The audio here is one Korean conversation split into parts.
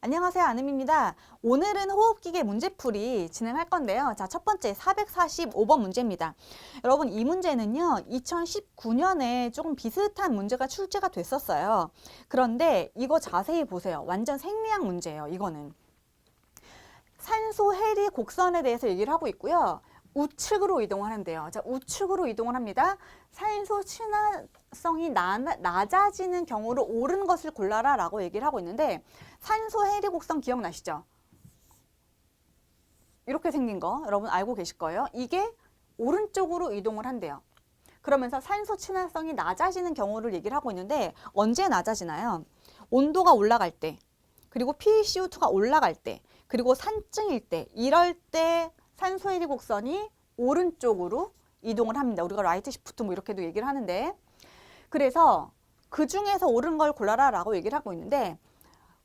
안녕하세요, 아름입니다. 오늘은 호흡기계 문제풀이 진행할 건데요. 자, 첫 번째 445번 문제입니다. 여러분, 이 문제는요, 2019년에 조금 비슷한 문제가 출제가 됐었어요. 그런데 이거 자세히 보세요. 완전 생리학 문제예요, 이거는. 산소 해리 곡선에 대해서 얘기를 하고 있고요. 우측으로 이동을 한대요. 자, 우측으로 이동을 합니다. 산소 친화성이 낮아지는 경우로 옳은 것을 골라라 라고 얘기를 하고 있는데, 산소 해리 곡선 기억나시죠? 이렇게 생긴 거 여러분 알고 계실 거예요. 이게 오른쪽으로 이동을 한대요. 그러면서 산소 친화성이 낮아지는 경우를 얘기를 하고 있는데, 언제 낮아지나요? 온도가 올라갈 때, 그리고 PaCO2가 올라갈 때, 그리고 산증일 때, 이럴 때 산소 해리 곡선이 오른쪽으로 이동을 합니다. 우리가 라이트 시프트 뭐 이렇게도 얘기를 하는데, 그래서 그 중에서 옳은 걸 골라라 라고 얘기를 하고 있는데,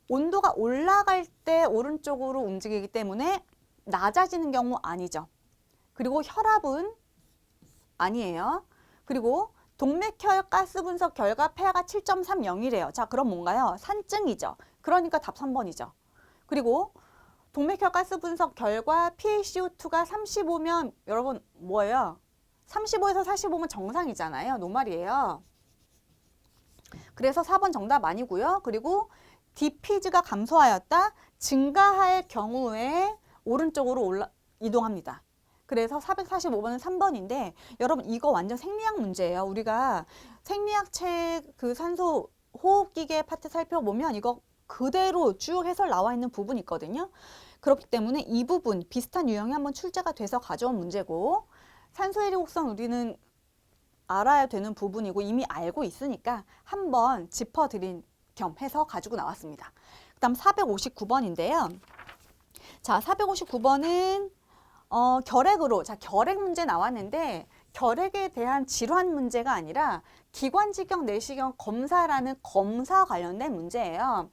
온도가 올라갈 때 오른쪽으로 움직이기 때문에 낮아지는 경우 아니죠. 그리고 혈압은 아니에요. 그리고 동맥혈 가스 분석 결과 폐하가 7.30이래요. 자, 그럼 뭔가요? 산증이죠. 그러니까 답 3번이죠. 그리고 동맥혈 가스 분석 결과 PaCO2가 35면 여러분 뭐예요? 35에서 45면 정상이잖아요. 노말이에요. 그래서 4번 정답 아니고요. 그리고 디피즈가 감소하였다. 증가할 경우에 오른쪽으로 이동합니다. 그래서 445번은 3번인데 여러분 이거 완전 생리학 문제예요. 우리가 생리학 책 그 산소 호흡기계 파트 살펴보면 이거 그대로 쭉 해설 나와 있는 부분이 있거든요. 그렇기 때문에 이 부분 비슷한 유형이 한번 출제가 돼서 가져온 문제고, 산소 해리 곡선 우리는 알아야 되는 부분이고 이미 알고 있으니까 한번 짚어드린 겸 해서 가지고 나왔습니다. 그 다음 459번인데요. 자, 459번은 결핵으로, 자, 결핵 문제 나왔는데 결핵에 대한 질환 문제가 아니라 기관지경 내시경 검사라는 검사 관련된 문제예요.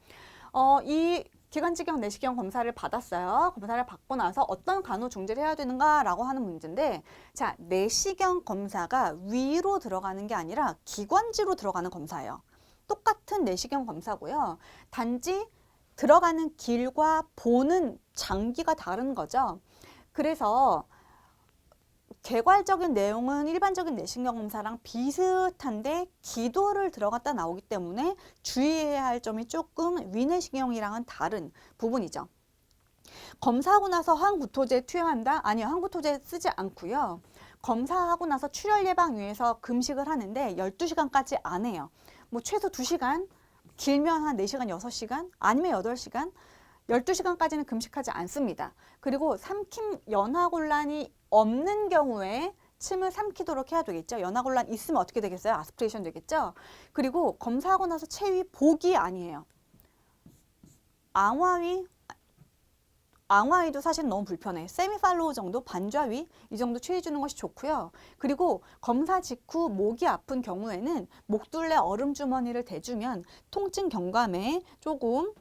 이 기관지경 내시경 검사를 받았어요. 검사를 받고 나서 어떤 간호중재를 해야 되는가라고 하는 문제인데, 자, 내시경 검사가 위로 들어가는 게 아니라 기관지로 들어가는 검사예요. 똑같은 내시경 검사고요. 단지 들어가는 길과 보는 장기가 다른 거죠. 그래서 개괄적인 내용은 일반적인 내시경 검사랑 비슷한데 기도를 들어갔다 나오기 때문에 주의해야 할 점이 조금 위내시경이랑은 다른 부분이죠. 검사하고 나서 항구토제 투여한다? 아니요, 항구토제 쓰지 않고요. 검사하고 나서 출혈 예방 위해서 금식을 하는데 12시간까지 안 해요. 뭐 최소 2시간, 길면 한 4시간, 6시간, 아니면 8시간, 12시간까지는 금식하지 않습니다. 그리고 삼킴 연하곤란이 없는 경우에 침을 삼키도록 해야 되겠죠. 연하곤란 있으면 어떻게 되겠어요? 아스피레이션 되겠죠. 그리고 검사하고 나서 체위 복이 아니에요. 앙화위도 사실 너무 불편해. 세미팔로우 정도, 반좌위 이 정도 취해주는 것이 좋고요. 그리고 검사 직후 목이 아픈 경우에는 목둘레 얼음주머니를 대주면 통증 경감에 조금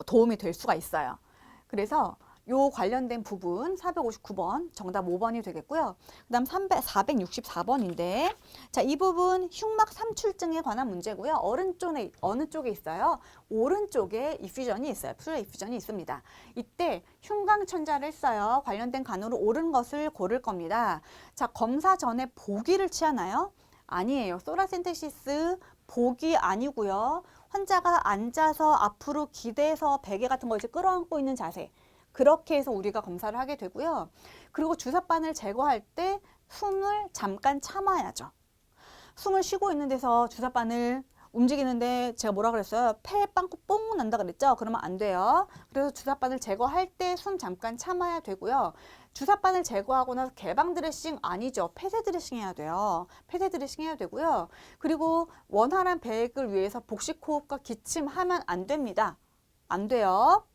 도움이 될 수가 있어요. 그래서 요 관련된 부분 459번 정답 5번이 되겠고요. 그 다음 464번인데, 자, 이 부분 흉막 삼출증에 관한 문제고요. 오른쪽에 어느 쪽에 있어요? 오른쪽에 이퓨전이 있어요. 플레 이퓨전이 있습니다. 이때 흉광천자를 써요. 관련된 간호로 옳은 것을 고를 겁니다. 자, 검사 전에 보기를 취하나요? 아니에요. 소라센테시스 보기 아니고요. 환자가 앉아서 앞으로 기대서 베개 같은 거 이제 끌어안고 있는 자세, 그렇게 해서 우리가 검사를 하게 되고요. 그리고 주사바늘 제거할 때 숨을 잠깐 참아야죠. 숨을 쉬고 있는 데서 주사바늘 움직이는데 제가 뭐라 그랬어요? 폐 빵꾸 뽕 난다 그랬죠? 그러면 안 돼요. 그래서 주사바늘 제거할 때 숨 잠깐 참아야 되고요. 주사바늘 제거하고 나서 개방 드레싱 아니죠. 폐쇄 드레싱 해야 돼요. 폐쇄 드레싱 해야 되고요. 그리고 원활한 배액을 위해서 복식 호흡과 기침하면 안 됩니다. 안 돼요.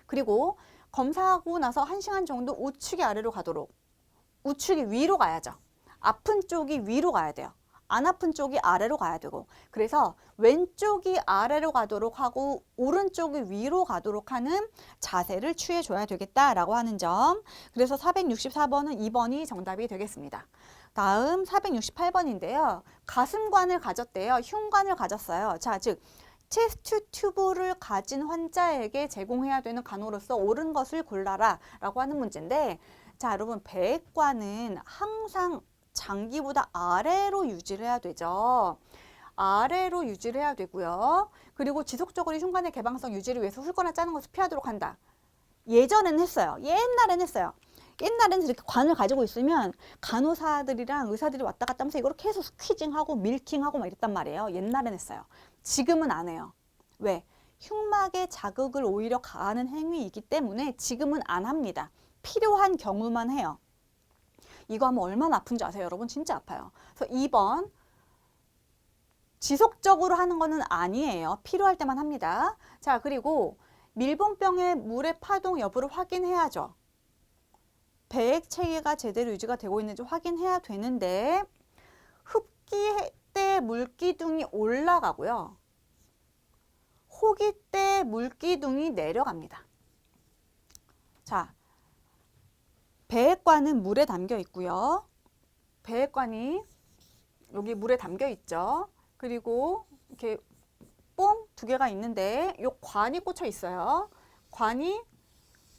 그리고 검사하고 나서 1시간 정도 우측이 아래로 가도록, 우측이 위로 가야죠. 아픈 쪽이 위로 가야 돼요. 안 아픈 쪽이 아래로 가야 되고, 그래서 왼쪽이 아래로 가도록 하고 오른쪽이 위로 가도록 하는 자세를 취해줘야 되겠다라고 하는 점. 그래서 464번은 2번이 정답이 되겠습니다. 다음 468번인데요. 가슴관을 가졌대요. 흉관을 가졌어요. 자, 즉 체스트 튜브를 가진 환자에게 제공해야 되는 간호로서 옳은 것을 골라라 라고 하는 문제인데, 자, 여러분 배액관은 항상 장기보다 아래로 유지를 해야 되죠. 아래로 유지를 해야 되고요. 그리고 지속적으로 흉관의 개방성 유지를 위해서 훑거나 짜는 것을 피하도록 한다. 예전에는 했어요. 옛날에는 했어요. 옛날에는 이렇게 관을 가지고 있으면 간호사들이랑 의사들이 왔다 갔다 하면서 이걸 계속 스퀴징하고 밀킹하고 막 이랬단 말이에요. 옛날에는 했어요. 지금은 안 해요. 왜? 흉막의 자극을 오히려 가하는 행위이기 때문에 지금은 안 합니다. 필요한 경우만 해요. 이거 하면 얼마나 아픈지 아세요, 여러분? 진짜 아파요. 그래서 2번 지속적으로 하는 거는 아니에요. 필요할 때만 합니다. 자, 그리고 밀봉병의 물의 파동 여부를 확인해야죠. 배액 체계가 제대로 유지가 되고 있는지 확인해야 되는데, 흡기 때 물기둥이 올라가고요. 호기 때 물기둥이 내려갑니다. 자, 배액관은 물에 담겨 있고요. 배액관이 여기 물에 담겨 있죠. 그리고 이렇게 뽕 두 개가 있는데 요 관이 꽂혀 있어요. 관이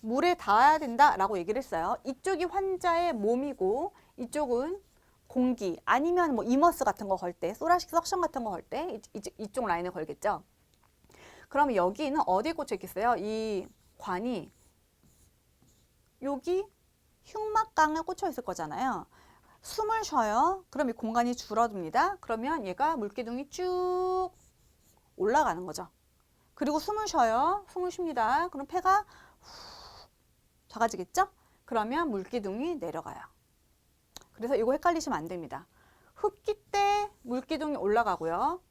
물에 닿아야 된다라고 얘기를 했어요. 이쪽이 환자의 몸이고 이쪽은 공기 아니면 뭐 이머스 같은 거 걸 때, 소라식 석션 같은 거 걸 때 이쪽 라인을 걸겠죠. 그러면 여기는 어디에 꽂혀 있겠어요? 이 관이 여기 흉막강에 꽂혀 있을 거잖아요. 숨을 쉬어요. 그럼 이 공간이 줄어듭니다. 그러면 얘가 물기둥이 쭉 올라가는 거죠. 그리고 숨을 쉬어요. 숨을 쉽니다. 그럼 폐가 후 작아지겠죠? 그러면 물기둥이 내려가요. 그래서 이거 헷갈리시면 안 됩니다. 흡기 때 물기둥이 올라가고요.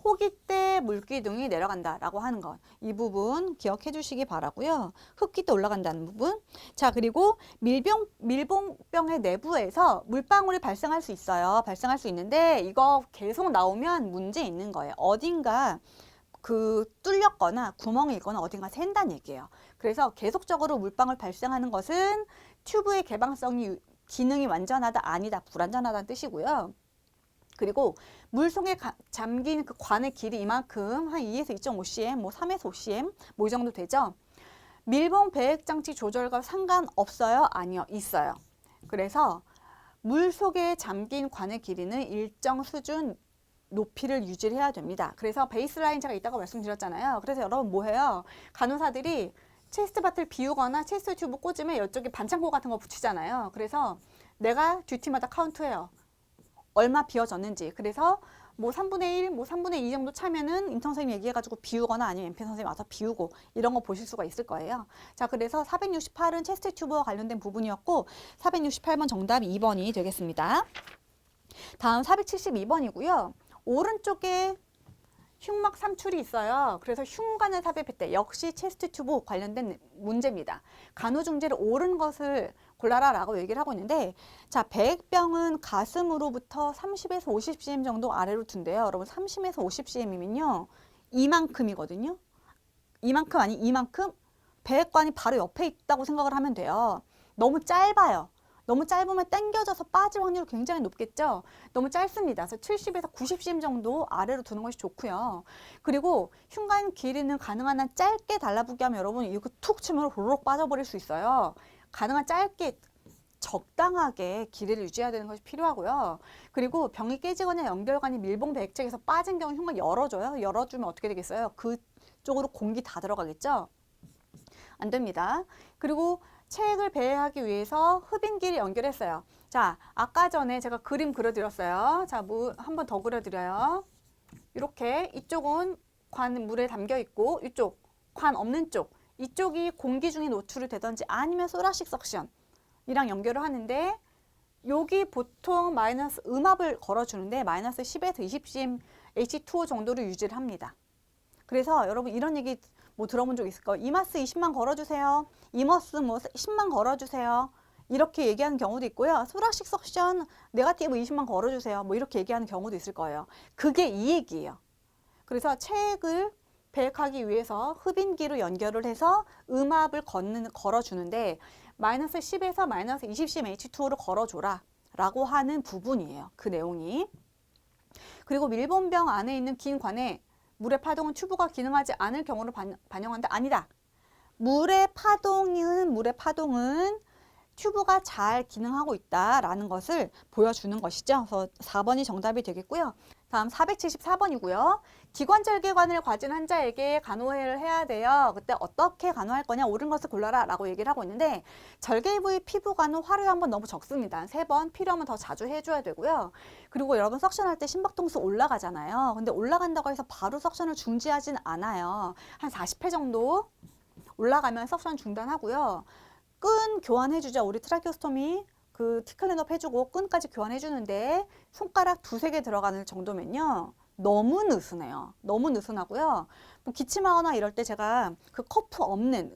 호기 때 물기둥이 내려간다라고 하는 것. 이 부분 기억해 주시기 바라고요. 흡기 때 올라간다는 부분. 자, 그리고 밀봉병의 내부에서 물방울이 발생할 수 있어요. 발생할 수 있는데 이거 계속 나오면 문제 있는 거예요. 어딘가 뚫렸거나 구멍이 있거나 어딘가 샌다는 얘기예요. 그래서 계속적으로 물방울 발생하는 것은 튜브의 개방성이 기능이 완전하다, 아니다, 불완전하다는 뜻이고요. 그리고 물속에 잠긴 그 관의 길이 이만큼 한 2에서 2.5cm, 뭐 3에서 5cm, 뭐 이 정도 되죠. 밀봉 배액 장치 조절과 상관없어요? 아니요, 있어요. 그래서 물속에 잠긴 관의 길이는 일정 수준 높이를 유지를 해야 됩니다. 그래서 베이스라인 제가 이따가 말씀드렸잖아요. 그래서 여러분 뭐 해요? 간호사들이 체스트 바트를 비우거나 체스트 튜브 꽂으면 이쪽에 반창고 같은 거 붙이잖아요. 그래서 내가 듀티마다 카운트해요. 얼마 비워졌는지. 그래서 뭐 3분의 1, 뭐 3분의 2 정도 차면은 임청 선생님 얘기해가지고 비우거나 아니면 MP 선생님 와서 비우고 이런 거 보실 수가 있을 거예요. 자, 그래서 468은 체스트 튜브와 관련된 부분이었고 468번 정답이 2번이 되겠습니다. 다음 472번이고요. 오른쪽에 흉막 삼출이 있어요. 그래서 흉관을 삽입할 때 역시 체스트 튜브 관련된 문제입니다. 간호중재를 옳은 것을 골라라 라고 얘기를 하고 있는데, 자, 배액병은 가슴으로부터 30에서 50cm 정도 아래로 둔대요. 여러분 30에서 50cm이면요 이만큼이거든요. 이만큼 아니 이만큼 배액관이 바로 옆에 있다고 생각을 하면 돼요. 너무 짧아요. 너무 짧으면 당겨져서 빠질 확률이 굉장히 높겠죠. 너무 짧습니다. 그래서 70에서 90cm 정도 아래로 두는 것이 좋고요. 그리고 흉관 길이는 가능한 한 짧게 달라붙게 하면 여러분 이거 툭 치면 호로록 빠져버릴 수 있어요. 가능한 짧게 적당하게 길이를 유지해야 되는 것이 필요하고요. 그리고 병이 깨지거나 연결관이 밀봉 배액체에서 빠진 경우 흉관 열어줘요. 열어주면 어떻게 되겠어요? 그쪽으로 공기 다 들어가겠죠? 안 됩니다. 그리고 체액을 배회하기 위해서 흡인기를 연결했어요. 자, 아까 전에 제가 그림 그려드렸어요. 자, 한 번 더 그려드려요. 이렇게 이쪽은 관 물에 담겨 있고 이쪽 관 없는 쪽 이쪽이 공기 중에 노출이 되든지 아니면 소라식 석션이랑 연결을 하는데 여기 보통 마이너스 음압을 걸어주는데 마이너스 10에서 20cm H2O 정도를 유지를 합니다. 그래서 여러분 이런 얘기 뭐 들어본 적 있을 거예요. 이마스 20만 걸어주세요. 이머스 뭐 10만 걸어주세요. 이렇게 얘기하는 경우도 있고요. 소라식 석션 네가티브 20만 걸어주세요. 뭐 이렇게 얘기하는 경우도 있을 거예요. 그게 이 얘기예요. 그래서 체액을 배액하기 위해서 흡인기로 연결을 해서 음압을 걸어주는데 마이너스 10에서 마이너스 20cm H2O를 걸어줘라 라고 하는 부분이에요. 그 내용이. 그리고 밀봉병 안에 있는 긴 관에 물의 파동은 튜브가 기능하지 않을 경우를 반영한다. 아니다. 물의 파동은 튜브가 잘 기능하고 있다라는 것을 보여주는 것이죠. 그래서 4번이 정답이 되겠고요. 다음 474번이고요. 기관절개관을 가진 환자에게 간호를 해야 돼요. 그때 어떻게 간호할 거냐? 옳은 것을 골라라 라고 얘기를 하고 있는데 절개 부위 피부 간호 하루에 한 번 너무 적습니다. 3번, 필요하면 더 자주 해줘야 되고요. 그리고 여러분 석션할 때 심박동수 올라가잖아요. 근데 올라간다고 해서 바로 석션을 중지하진 않아요. 한 40회 정도 올라가면 석션 중단하고요. 끈 교환해주죠. 우리 트라키오스토미 그 티클린업 해주고 끈까지 교환해주는데 손가락 2-3개 들어가는 정도면요. 너무 느슨해요. 너무 느슨하고요. 뭐 기침하거나 이럴 때 제가 그 커프 없는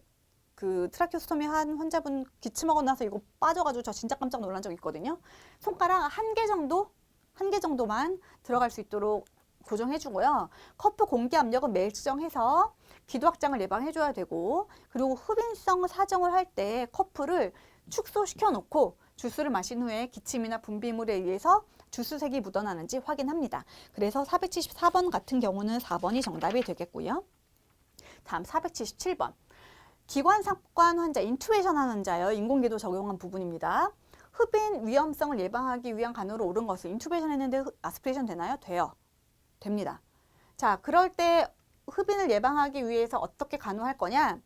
그 트라키오스토미 한 환자분 기침하고 나서 이거 빠져가지고 저 진짜 깜짝 놀란 적 있거든요. 손가락 1개 정도만 들어갈 수 있도록 고정해주고요. 커프 공기 압력은 매일 측정해서 기도 확장을 예방해줘야 되고, 그리고 흡인성 사정을 할 때 커프를 축소시켜 놓고 주스를 마신 후에 기침이나 분비물에 의해서 주스색이 묻어나는지 확인합니다. 그래서 474번 같은 경우는 4번이 정답이 되겠고요. 다음 477번. 기관삽관 환자, 인투베이션 하는 환자예요. 인공기도 적용한 부분입니다. 흡인 위험성을 예방하기 위한 간호로 옳은 것을 인투베이션 했는데 아스피레이션 되나요? 돼요. 됩니다. 자, 그럴 때 흡인을 예방하기 위해서 어떻게 간호할 거냐?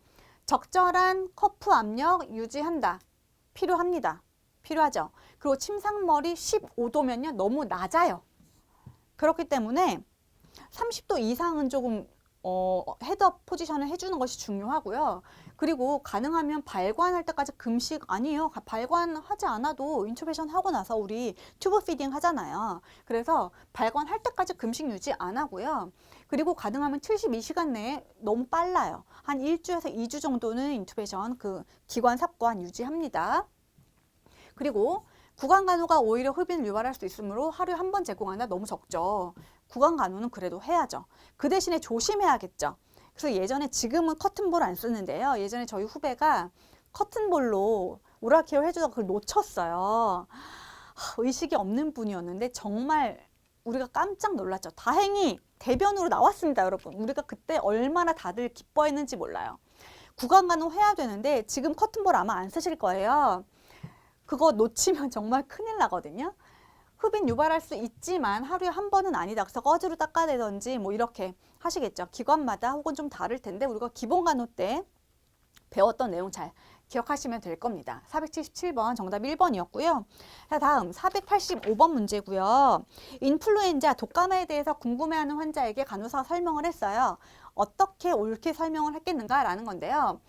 적절한 커프 압력 유지한다. 필요합니다. 필요하죠. 그리고 침상머리 15도면요. 너무 낮아요. 그렇기 때문에 30도 이상은 조금 헤드업 포지션을 해주는 것이 중요하고요. 그리고 가능하면 발관할 때까지 금식 아니에요. 발관하지 않아도 인투베이션 하고 나서 우리 튜브 피딩 하잖아요. 그래서 발관할 때까지 금식 유지 안 하고요. 그리고 가능하면 72시간 내에 너무 빨라요. 한 1주에서 2주 정도는 인투베이션 그 기관 삽관 유지합니다. 그리고 구강 간호가 오히려 흡인을 유발할 수 있으므로 하루에 한 번 제공한다. 너무 적죠. 구강 간호는 그래도 해야죠. 그 대신에 조심해야겠죠. 그래서 예전에 지금은 커튼볼 안 쓰는데요. 예전에 저희 후배가 커튼볼로 오랄케어 해주다가 그걸 놓쳤어요. 의식이 없는 분이었는데 정말 우리가 깜짝 놀랐죠. 다행히 대변으로 나왔습니다, 여러분. 우리가 그때 얼마나 다들 기뻐했는지 몰라요. 구강 간호 해야 되는데 지금 커튼볼 아마 안 쓰실 거예요. 그거 놓치면 정말 큰일 나거든요. 흡인 유발할 수 있지만 하루에 한 번은 아니다. 그래서 거즈로 닦아내던지 뭐 이렇게 하시겠죠. 기관마다 혹은 좀 다를 텐데 우리가 기본 간호 때 배웠던 내용 잘 기억하시면 될 겁니다. 477번 정답 1번이었고요. 자, 다음 485번 문제고요. 인플루엔자 독감에 대해서 궁금해하는 환자에게 간호사가 설명을 했어요. 어떻게 옳게 설명을 했겠는가라는 건데요.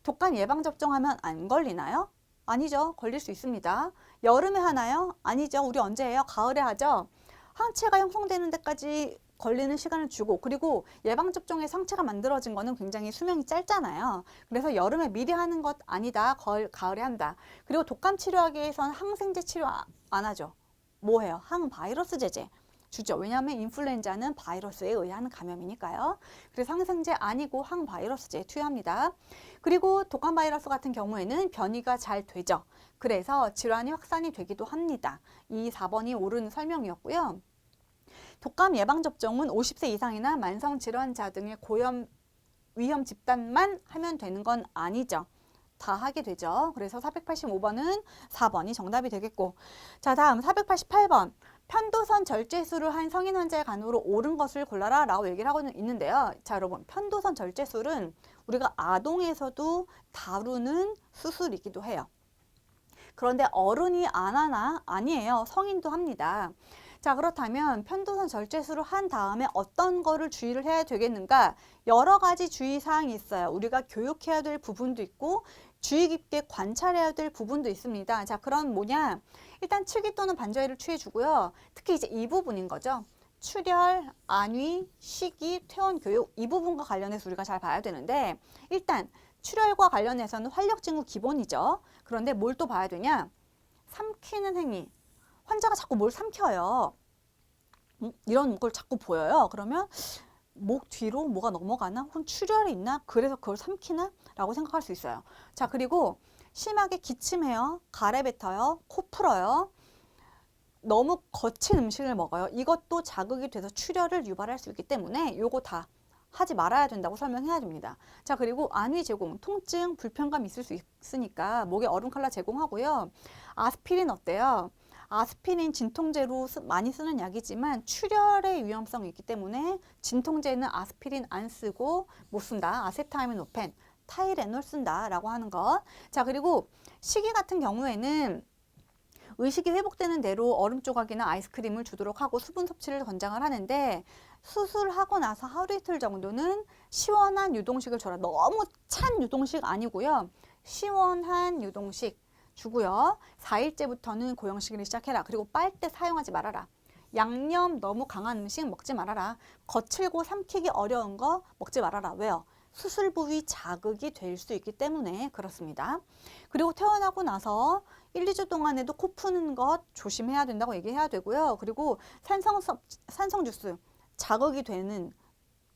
독감 예방접종하면 안 걸리나요? 아니죠. 걸릴 수 있습니다. 여름에 하나요? 아니죠. 우리 언제 해요? 가을에 하죠. 항체가 형성되는 데까지 걸리는 시간을 주고, 그리고 예방접종에 상체가 만들어진 거는 굉장히 수명이 짧잖아요. 그래서 여름에 미리 하는 것 아니다. 가을에 한다. 그리고 독감 치료하기 위해서는 항생제 치료 안 하죠. 뭐 해요? 항바이러스 제제 주죠. 왜냐하면 인플루엔자는 바이러스에 의한 감염이니까요. 그래서 항생제 아니고 항바이러스제 투여합니다. 그리고 독감 바이러스 같은 경우에는 변이가 잘 되죠. 그래서 질환이 확산이 되기도 합니다. 이 4번이 옳은 설명이었고요. 독감 예방접종은 50세 이상이나 만성질환자 등의 고염 위험 집단만 하면 되는 건 아니죠. 다 하게 되죠. 그래서 485번은 4번이 정답이 되겠고, 자, 다음 488번. 편도선 절제술을 한 성인 환자의 간호로 옳은 것을 골라라 라고 얘기를 하고 있는데요. 자, 여러분, 편도선 절제술은 우리가 아동에서도 다루는 수술이기도 해요. 그런데 어른이 안 하나? 아니에요. 성인도 합니다. 자, 그렇다면 편도선 절제술을 한 다음에 어떤 거를 주의를 해야 되겠는가? 여러 가지 주의사항이 있어요. 우리가 교육해야 될 부분도 있고 주의 깊게 관찰해야 될 부분도 있습니다. 자, 그럼 뭐냐? 일단 치기 또는 반저혈을 취해주고요. 특히 이제 이 부분인 거죠. 출혈, 안위, 식이, 퇴원 교육 이 부분과 관련해서 우리가 잘 봐야 되는데, 일단 출혈과 관련해서는 활력증후 기본이죠. 그런데 뭘 또 봐야 되냐? 삼키는 행위. 환자가 자꾸 뭘 삼켜요. 이런 걸 자꾸 보여요. 그러면 목 뒤로 뭐가 넘어가나? 혹은 출혈이 있나? 그래서 그걸 삼키나? 라고 생각할 수 있어요. 자, 그리고 심하게 기침해요. 가래 뱉어요. 코 풀어요. 너무 거친 음식을 먹어요. 이것도 자극이 돼서 출혈을 유발할 수 있기 때문에 요거 다 하지 말아야 된다고 설명해야 됩니다. 자, 그리고 안위 제공, 통증, 불편감 있을 수 있으니까 목에 얼음 칼라 제공하고요. 아스피린 어때요? 아스피린 진통제로 많이 쓰는 약이지만 출혈의 위험성이 있기 때문에 진통제는 아스피린 안 쓰고 못 쓴다. 아세타미노펜, 타이레놀 쓴다라고 하는 것. 자, 그리고 식이 같은 경우에는 의식이 회복되는 대로 얼음 조각이나 아이스크림을 주도록 하고 수분 섭취를 권장을 하는데 수술하고 나서 하루 이틀 정도는 시원한 유동식을 줘라. 너무 찬 유동식 아니고요. 시원한 유동식 주고요. 4일째부터는 고형식을 시작해라. 그리고 빨대 사용하지 말아라. 양념 너무 강한 음식 먹지 말아라. 거칠고 삼키기 어려운 거 먹지 말아라. 왜요? 수술 부위 자극이 될 수 있기 때문에 그렇습니다. 그리고 퇴원하고 나서 1, 2주 동안에도 코 푸는 것 조심해야 된다고 얘기해야 되고요. 그리고 산성 주스 자극이 되는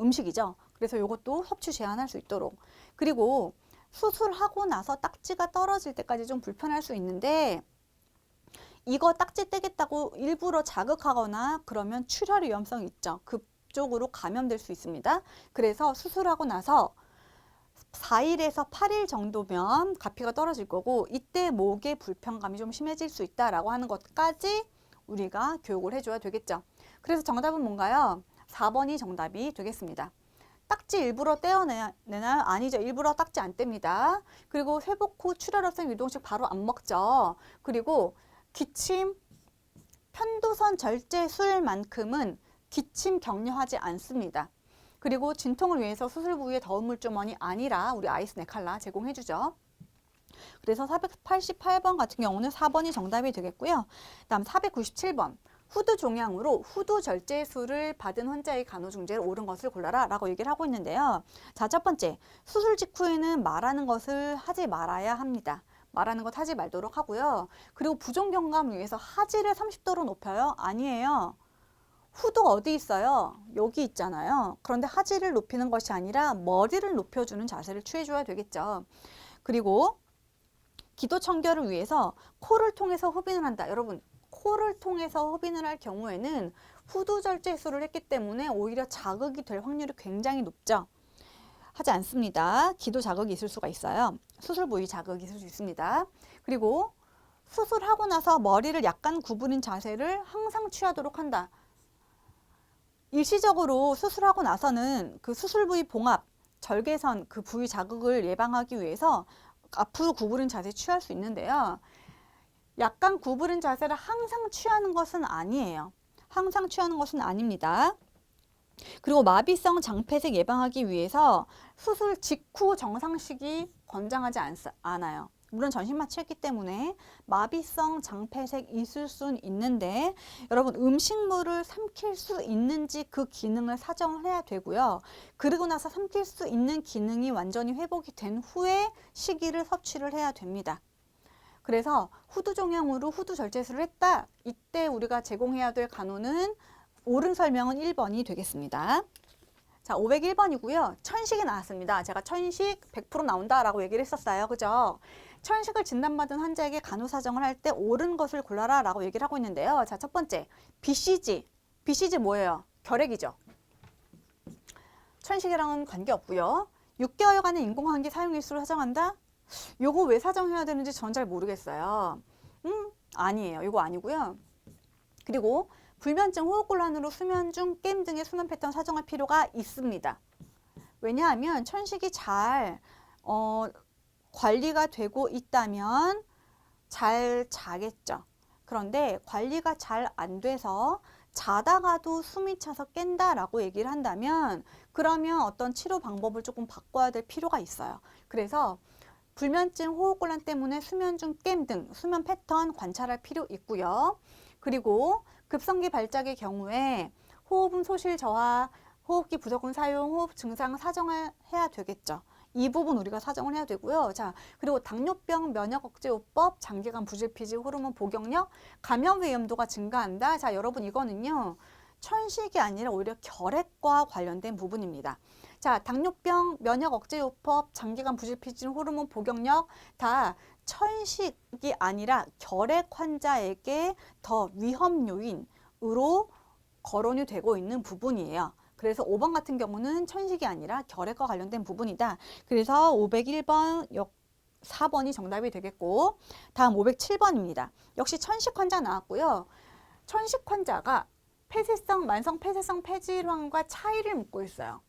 음식이죠. 그래서 이것도 섭취 제한할 수 있도록. 그리고 수술하고 나서 딱지가 떨어질 때까지 좀 불편할 수 있는데 이거 딱지 떼겠다고 일부러 자극하거나 그러면 출혈 위험성이 있죠. 그쪽으로 감염될 수 있습니다. 그래서 수술하고 나서 4일에서 8일 정도면 가피가 떨어질 거고 이때 목에 불편감이 좀 심해질 수 있다라고 하는 것까지 우리가 교육을 해줘야 되겠죠. 그래서 정답은 뭔가요? 4번이 정답이 되겠습니다. 딱지 일부러 떼어내나요? 아니죠. 일부러 딱지 안 뗍니다. 그리고 회복 후 출혈 없음 유동식 바로 안 먹죠. 그리고 기침, 편도선 절제술만큼은 기침 격려하지 않습니다. 그리고 진통을 위해서 수술 부위에 더운 물주머니 아니라 우리 아이스 네칼라 제공해주죠. 그래서 488번 같은 경우는 4번이 정답이 되겠고요. 다음 497번. 후두 종양으로 후두 절제술을 받은 환자의 간호중재를 옳은 것을 골라라 라고 얘기를 하고 있는데요. 자, 첫 번째, 수술 직후에는 말하는 것을 하지 말아야 합니다. 말하는 것 하지 말도록 하고요. 그리고 부종경감을 위해서 하지를 30도로 높여요? 아니에요. 후두가 어디 있어요? 여기 있잖아요. 그런데 하지를 높이는 것이 아니라 머리를 높여주는 자세를 취해줘야 되겠죠. 그리고 기도 청결을 위해서 코를 통해서 흡인을 한다. 여러분, 코를 통해서 흡인을 할 경우에는 후두 절제술을 했기 때문에 오히려 자극이 될 확률이 굉장히 높죠. 하지 않습니다. 기도 자극이 있을 수가 있어요. 수술 부위 자극이 있을 수 있습니다. 그리고 수술하고 나서 머리를 약간 구부린 자세를 항상 취하도록 한다. 일시적으로 수술하고 나서는 그 수술 부위 봉합, 절개선 그 부위 자극을 예방하기 위해서 앞으로 구부린 자세 취할 수 있는데요. 약간 구부린 자세를 항상 취하는 것은 아니에요. 항상 취하는 것은 아닙니다. 그리고 마비성 장폐색 예방하기 위해서 수술 직후 정상식이 권장하지 않아요. 물론 전신만 취했기 때문에 마비성 장폐색 있을 수는 있는데 여러분 음식물을 삼킬 수 있는지 그 기능을 사정을 해야 되고요. 그리고 나서 삼킬 수 있는 기능이 완전히 회복이 된 후에 시기를 섭취를 해야 됩니다. 그래서 후두 종양으로 후두 절제술을 했다. 이때 우리가 제공해야 될 간호는 옳은 설명은 1번이 되겠습니다. 자, 501번이고요. 천식이 나왔습니다. 제가 천식 100% 나온다라고 얘기를 했었어요. 그죠? 천식을 진단받은 환자에게 간호 사정을 할 때 옳은 것을 골라라 라고 얘기를 하고 있는데요. 자, 첫 번째, BCG. BCG 뭐예요? 결핵이죠. 천식이랑은 관계없고요. 6개월간의 인공환기 사용 일수를 사정한다? 요거 왜 사정해야 되는지 전 잘 모르겠어요. 아니에요. 요거 아니고요. 그리고 불면증, 호흡곤란으로 수면 중 게임 등의 수면 패턴 사정할 필요가 있습니다. 왜냐하면 천식이 잘 관리가 되고 있다면 잘 자겠죠. 그런데 관리가 잘 안 돼서 자다가도 숨이 차서 깬다라고 얘기를 한다면 그러면 어떤 치료 방법을 조금 바꿔야 될 필요가 있어요. 그래서 불면증, 호흡곤란 때문에 수면 중 게임 등 수면 패턴 관찰할 필요 있고요. 그리고 급성기 발작의 경우에 호흡음 소실 저하, 호흡기 부족은 사용, 호흡 증상 사정을 해야 되겠죠. 이 부분 우리가 사정을 해야 되고요. 자, 그리고 당뇨병 면역억제요법, 장기간 부질피지, 호르몬 복용력, 감염 위험도가 증가한다. 자, 여러분 이거는요. 천식이 아니라 오히려 결핵과 관련된 부분입니다. 자, 당뇨병, 면역 억제요법, 장기간 부질피진, 호르몬 복용력 다 천식이 아니라 결핵 환자에게 더 위험 요인으로 거론이 되고 있는 부분이에요. 그래서 5번 같은 경우는 천식이 아니라 결핵과 관련된 부분이다. 그래서 501번 4번이 정답이 되겠고, 다음 507번입니다. 역시 천식 환자 나왔고요. 천식 환자가 폐쇄성, 만성 폐쇄성 폐질환과 차이를 묻고 있어요.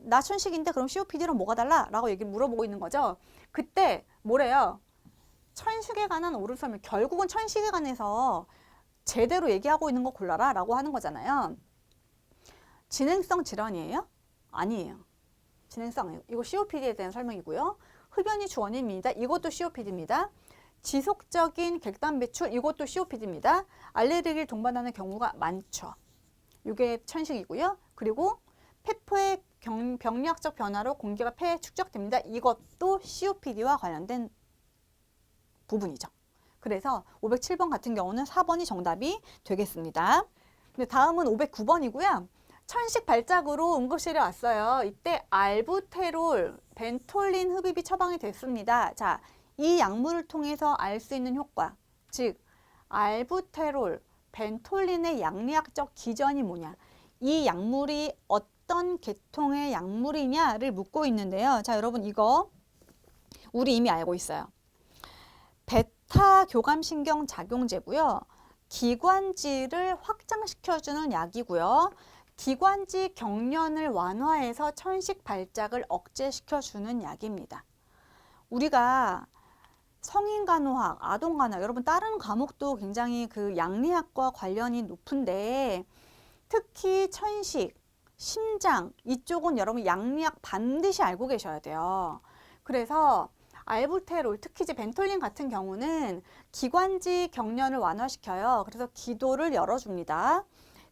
나 천식인데 그럼 COPD랑 뭐가 달라? 라고 물어보고 있는 거죠. 그때 뭐래요? 천식에 관한 오른 설명, 결국은 천식에 관해서 제대로 얘기하고 있는 거 골라라 라고 하는 거잖아요. 진행성 질환이에요? 아니에요. 진행성, 이거 COPD에 대한 설명이고요. 흡연이 주 원인입니다. 이것도 COPD입니다. 지속적인 객단 배출, 이것도 COPD입니다. 알레르기를 동반하는 경우가 많죠. 이게 천식이고요. 그리고 폐포의 병리학적 변화로 공기가 폐에 축적됩니다. 이것도 COPD와 관련된 부분이죠. 그래서 507번 같은 경우는 4번이 정답이 되겠습니다. 근데 다음은 509번이고요. 천식 발작으로 응급실에 왔어요. 이때 알부테롤, 벤톨린 흡입이 처방이 됐습니다. 자, 이 약물을 통해서 알 수 있는 효과, 즉 알부테롤, 벤톨린의 양리학적 기전이 뭐냐, 이 약물이 어떤 계통의 약물이냐를 묻고 있는데요. 자, 여러분 이거 우리 이미 알고 있어요. 베타 교감신경 작용제고요. 기관지를 확장시켜주는 약이고요. 기관지 경련을 완화해서 천식 발작을 억제시켜주는 약입니다. 우리가 성인간호학, 아동간호학, 여러분 다른 과목도 굉장히 그 양리학과 관련이 높은데 특히 천식, 심장 이쪽은 여러분 양리학 반드시 알고 계셔야 돼요. 그래서 알부테롤, 특히 이제 벤톨린 같은 경우는 기관지 경련을 완화시켜요. 그래서 기도를 열어줍니다.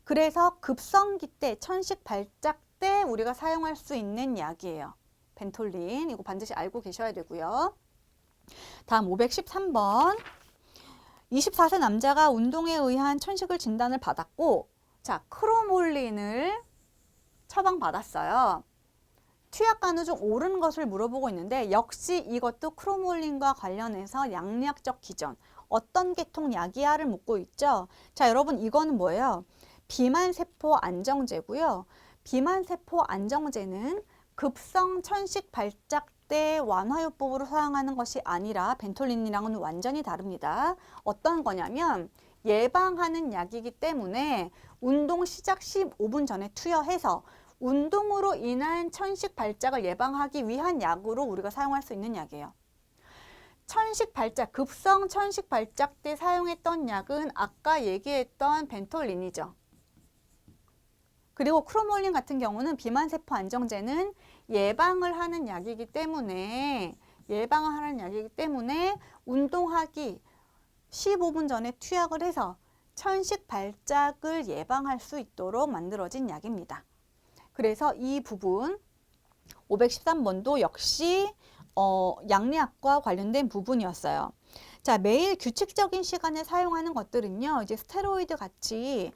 그래서 급성기 때, 천식 발작 때 우리가 사용할 수 있는 약이에요. 벤톨린, 이거 반드시 알고 계셔야 되고요. 다음 513번. 24세 남자가 운동에 의한 천식을 진단을 받았고, 자, 크로몰린을 처방받았어요. 투약간호 중 옳은 것을 물어보고 있는데 역시 이것도 크로몰린과 관련해서 양리학적 기전, 어떤 계통 약이야를 묻고 있죠. 자, 여러분 이거는 뭐예요? 비만세포 안정제고요. 비만세포 안정제는 급성 천식 발작 때 완화요법으로 사용하는 것이 아니라 벤톨린이랑은 완전히 다릅니다. 어떤 거냐면 예방하는 약이기 때문에 운동 시작 15분 전에 투여해서 운동으로 인한 천식 발작을 예방하기 위한 약으로 우리가 사용할 수 있는 약이에요. 천식 발작, 급성 천식 발작 때 사용했던 약은 아까 얘기했던 벤톨린이죠. 그리고 크로몰린 같은 경우는 비만세포 안정제는 예방을 하는 약이기 때문에 운동하기 15분 전에 투약을 해서 천식 발작을 예방할 수 있도록 만들어진 약입니다. 그래서 이 부분 513번도 역시 양리학과 관련된 부분이었어요. 자, 매일 규칙적인 시간에 사용하는 것들은요, 이제 스테로이드 같이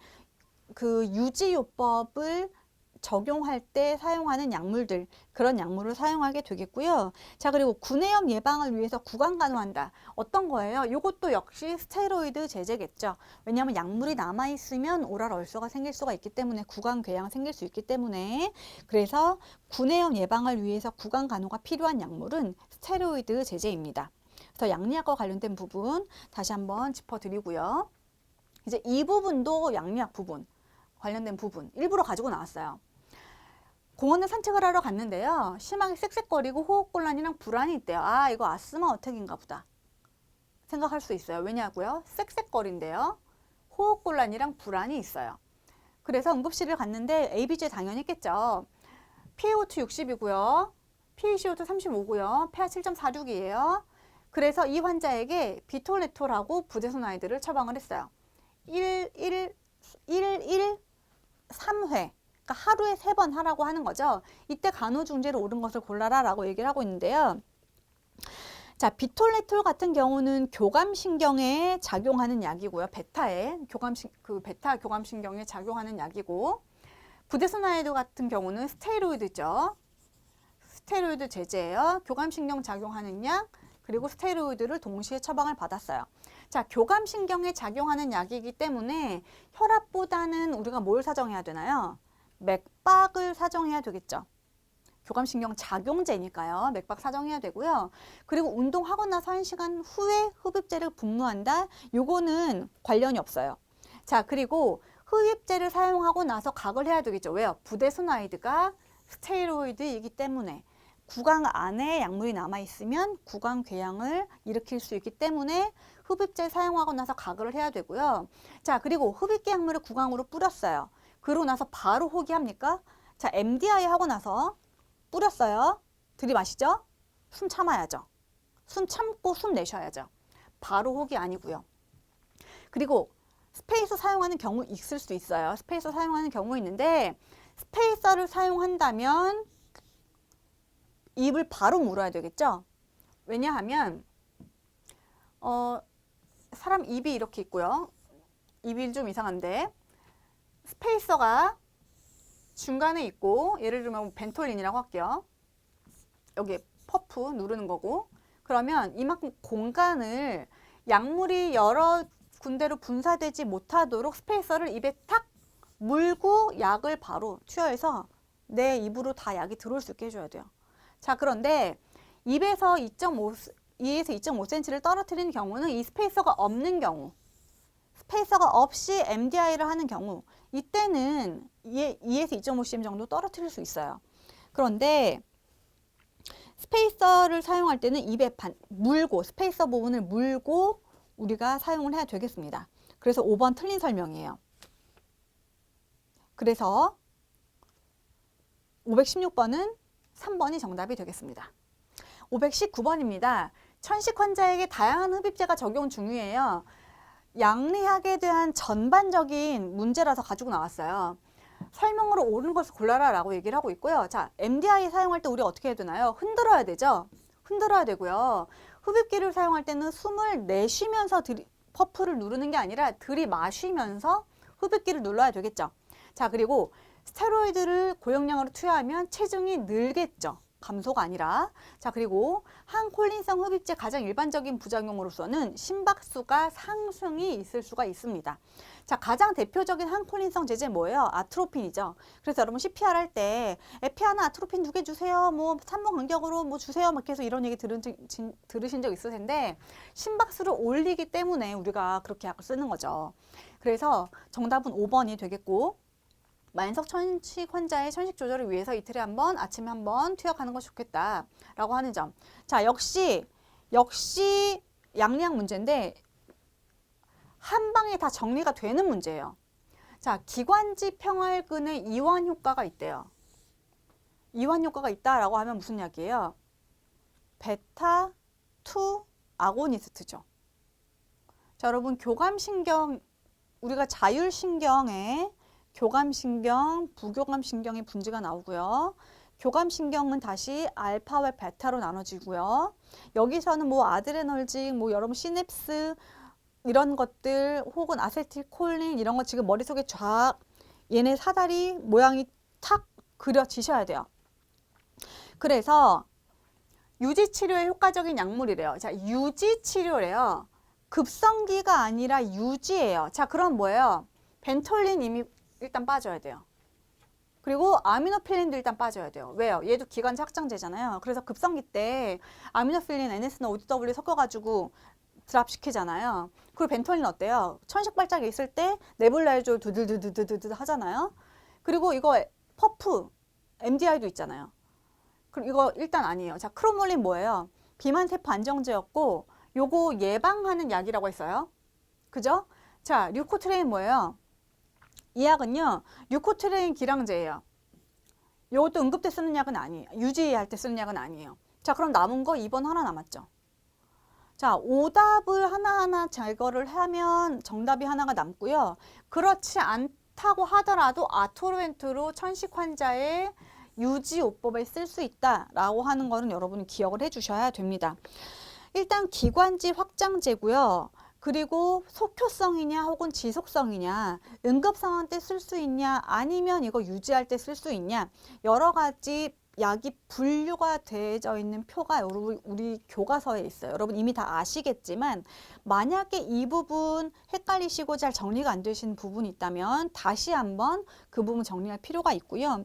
그 유지요법을 적용할 때 사용하는 약물들, 그런 약물을 사용하게 되겠고요. 자, 그리고 구내염 예방을 위해서 구강간호한다. 어떤 거예요? 이것도 역시 스테로이드 제제겠죠. 왜냐하면 약물이 남아있으면 오랄 얼서가 생길 수가 있기 때문에 구강궤양 생길 수 있기 때문에 그래서 구내염 예방을 위해서 구강간호가 필요한 약물은 스테로이드 제제입니다. 그래서 양리학과 관련된 부분 다시 한번 짚어드리고요. 이제 이 부분도 양리학 부분 관련된 부분 일부러 가지고 나왔어요. 공원에 산책을 하러 갔는데요. 심하게 쌕쌕거리고 호흡곤란이랑 불안이 있대요. 아, 이거 아스마 어택인가 보다 생각할 수 있어요. 왜냐고요? 쌕쌕거린대요. 호흡곤란이랑 불안이 있어요. 그래서 응급실을 갔는데 ABG 당연히 했겠죠. PaO2 60이고요. PaCO2 35고요. pH 7.46이에요. 그래서 이 환자에게 비톨레톨하고 부데소나이드를 처방을 했어요. 3회, 그러니까 하루에 3번 하라고 하는 거죠. 이때 간호중재로 옳은 것을 골라라 라고 얘기를 하고 있는데요. 자, 비톨레톨 같은 경우는 교감신경에 작용하는 약이고요. 베타 교감신경에 작용하는 약이고, 부데스나이드 같은 경우는 스테로이드죠. 스테로이드 제제예요. 교감신경 작용하는 약, 그리고 스테로이드를 동시에 처방을 받았어요. 자, 교감신경에 작용하는 약이기 때문에 혈압보다는 우리가 뭘 사정해야 되나요? 맥박을 사정해야 되겠죠. 교감신경 작용제니까요. 맥박 사정해야 되고요. 그리고 운동하고 나서 1시간 후에 흡입제를 분무한다. 요거는 관련이 없어요. 자, 그리고 흡입제를 사용하고 나서 각을 해야 되겠죠. 왜요? 부데스나이드가 스테로이드이기 때문에 구강 안에 약물이 남아있으면 구강 궤양을 일으킬 수 있기 때문에 흡입제 사용하고 나서 각을 해야 되고요. 자, 그리고 흡입기 약물을 구강으로 뿌렸어요. 그러고 나서 바로 호기합니까? 자, MDI 하고 나서 뿌렸어요. 들이마시죠? 숨 참아야죠. 숨 참고 숨 내쉬어야죠. 바로 호기 아니고요. 그리고 스페이서 사용하는 경우 있을 수 있어요. 스페이서 사용하는 경우 있는데 스페이서를 사용한다면 입을 바로 물어야 되겠죠? 왜냐하면 사람 입이 이렇게 있고요. 입이 좀 이상한데 스페이서가 중간에 있고, 예를 들면 벤톨린이라고 할게요. 여기 퍼프 누르는 거고, 그러면 이만큼 공간을 약물이 여러 군데로 분사되지 못하도록 스페이서를 입에 탁 물고 약을 바로 투여해서 내 입으로 다 약이 들어올 수 있게 해줘야 돼요. 자, 그런데 입에서 2에서 2.5cm를 떨어뜨리는 경우는 이 스페이서가 없는 경우, 스페이서가 없이 MDI를 하는 경우, 이때는 2에서 2.5cm 정도 떨어뜨릴 수 있어요. 그런데 스페이서를 사용할 때는 입에 물고, 스페이서 부분을 물고 우리가 사용을 해야 되겠습니다. 그래서 5번 틀린 설명이에요. 그래서 516번은 3번이 정답이 되겠습니다. 519번입니다. 천식 환자에게 다양한 흡입제가 적용 중이에요. 양리학에 대한 전반적인 문제라서 가지고 나왔어요. 설명으로 옳은 것을 골라라 라고 얘기를 하고 있고요. 자, MDI 사용할 때 우리 어떻게 해야 되나요? 흔들어야 되죠? 흔들어야 되고요. 흡입기를 사용할 때는 숨을 내쉬면서 퍼프를 누르는 게 아니라 들이마시면서 흡입기를 눌러야 되겠죠. 자, 그리고 스테로이드를 고용량으로 투여하면 체중이 늘겠죠. 감소가 아니라. 자, 그리고 항콜린성 흡입제 가장 일반적인 부작용으로서는 심박수가 상승이 있을 수가 있습니다. 자, 가장 대표적인 항콜린성 제제 뭐예요? 아트로핀이죠. 그래서 여러분 CPR 할 때 에피아나 아트로핀 2개 주세요. 뭐 3번 간격으로 뭐 주세요. 막 계속 이런 얘기 들으신 적 있을 텐데 심박수를 올리기 때문에 우리가 그렇게 약을 쓰는 거죠. 그래서 정답은 5번이 되겠고, 만성 천식 환자의 천식 조절을 위해서 이틀에 한 번, 아침에 한 번 투약하는 것이 좋겠다라고 하는 점. 자, 역시 양리학 문제인데 한 방에 다 정리가 되는 문제예요. 자, 기관지 평활근의 이완 효과가 있대요. 이완 효과가 있다라고 하면 무슨 약이에요? 베타2 아고니스트죠. 자, 여러분 교감신경, 우리가 자율신경에 교감신경, 부교감신경의 분지가 나오고요. 교감신경은 다시 알파와 베타로 나눠지고요. 여기서는 뭐 아드레널직, 뭐 여러분 시냅스 이런 것들 혹은 아세틸콜린 이런 거 지금 머릿속에 얘네 사다리 모양이 탁 그려지셔야 돼요. 그래서 유지치료에 효과적인 약물이래요. 자, 유지치료래요. 급성기가 아니라 유지예요. 자, 그럼 뭐예요? 벤톨린 이미 일단 빠져야 돼요. 그리고 아미노필린도 일단 빠져야 돼요. 왜요? 얘도 기관지 확장제잖아요. 그래서 급성기 때 아미노필린, NS나 ODW 섞어가지고 드랍 시키잖아요. 그리고 벤톨린 어때요? 천식 발작이 있을 때 네불라이졸 두들두들두들 하잖아요. 그리고 이거 퍼프, MDI도 있잖아요. 그리고 이거 일단 아니에요. 자, 크로몰린 뭐예요? 비만 세포 안정제였고 요거 예방하는 약이라고 했어요. 그죠? 자, 류코트레인 뭐예요? 이 약은요, 류코트레인 기량제예요. 이것도 응급 때 쓰는 약은 아니에요. 유지할 때 쓰는 약은 아니에요. 자, 그럼 남은 거 2번 하나 남았죠. 자, 오답을 하나하나 제거를 하면 정답이 하나가 남고요. 그렇지 않다고 하더라도 아토르엔트로 천식 환자의 유지요법에 쓸 수 있다라고 하는 거는 여러분이 기억을 해주셔야 됩니다. 일단 기관지 확장제고요. 그리고 속효성이냐 혹은 지속성이냐, 응급 상황 때 쓸 수 있냐 아니면 이거 유지할 때 쓸 수 있냐, 여러 가지 약이 분류가 되어 있는 표가 우리 교과서에 있어요. 여러분 이미 다 아시겠지만 만약에 이 부분 헷갈리시고 잘 정리가 안 되신 부분이 있다면 다시 한번 그 부분 정리할 필요가 있고요.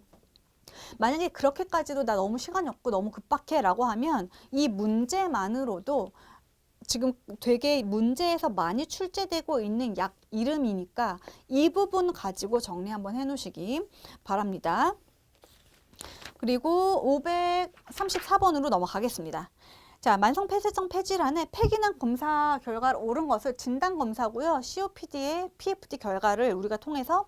만약에 그렇게까지도 나 너무 시간이 없고 너무 급박해 라고 하면 이 문제만으로도 지금 되게 문제에서 많이 출제되고 있는 약 이름이니까 이 부분 가지고 정리 한번 해 놓으시기 바랍니다. 그리고 534번으로 넘어가겠습니다. 자, 만성폐쇄성 폐질환의 폐기능 검사 결과를 옳은 것을 진단검사고요. COPD의 PFT 결과를 우리가 통해서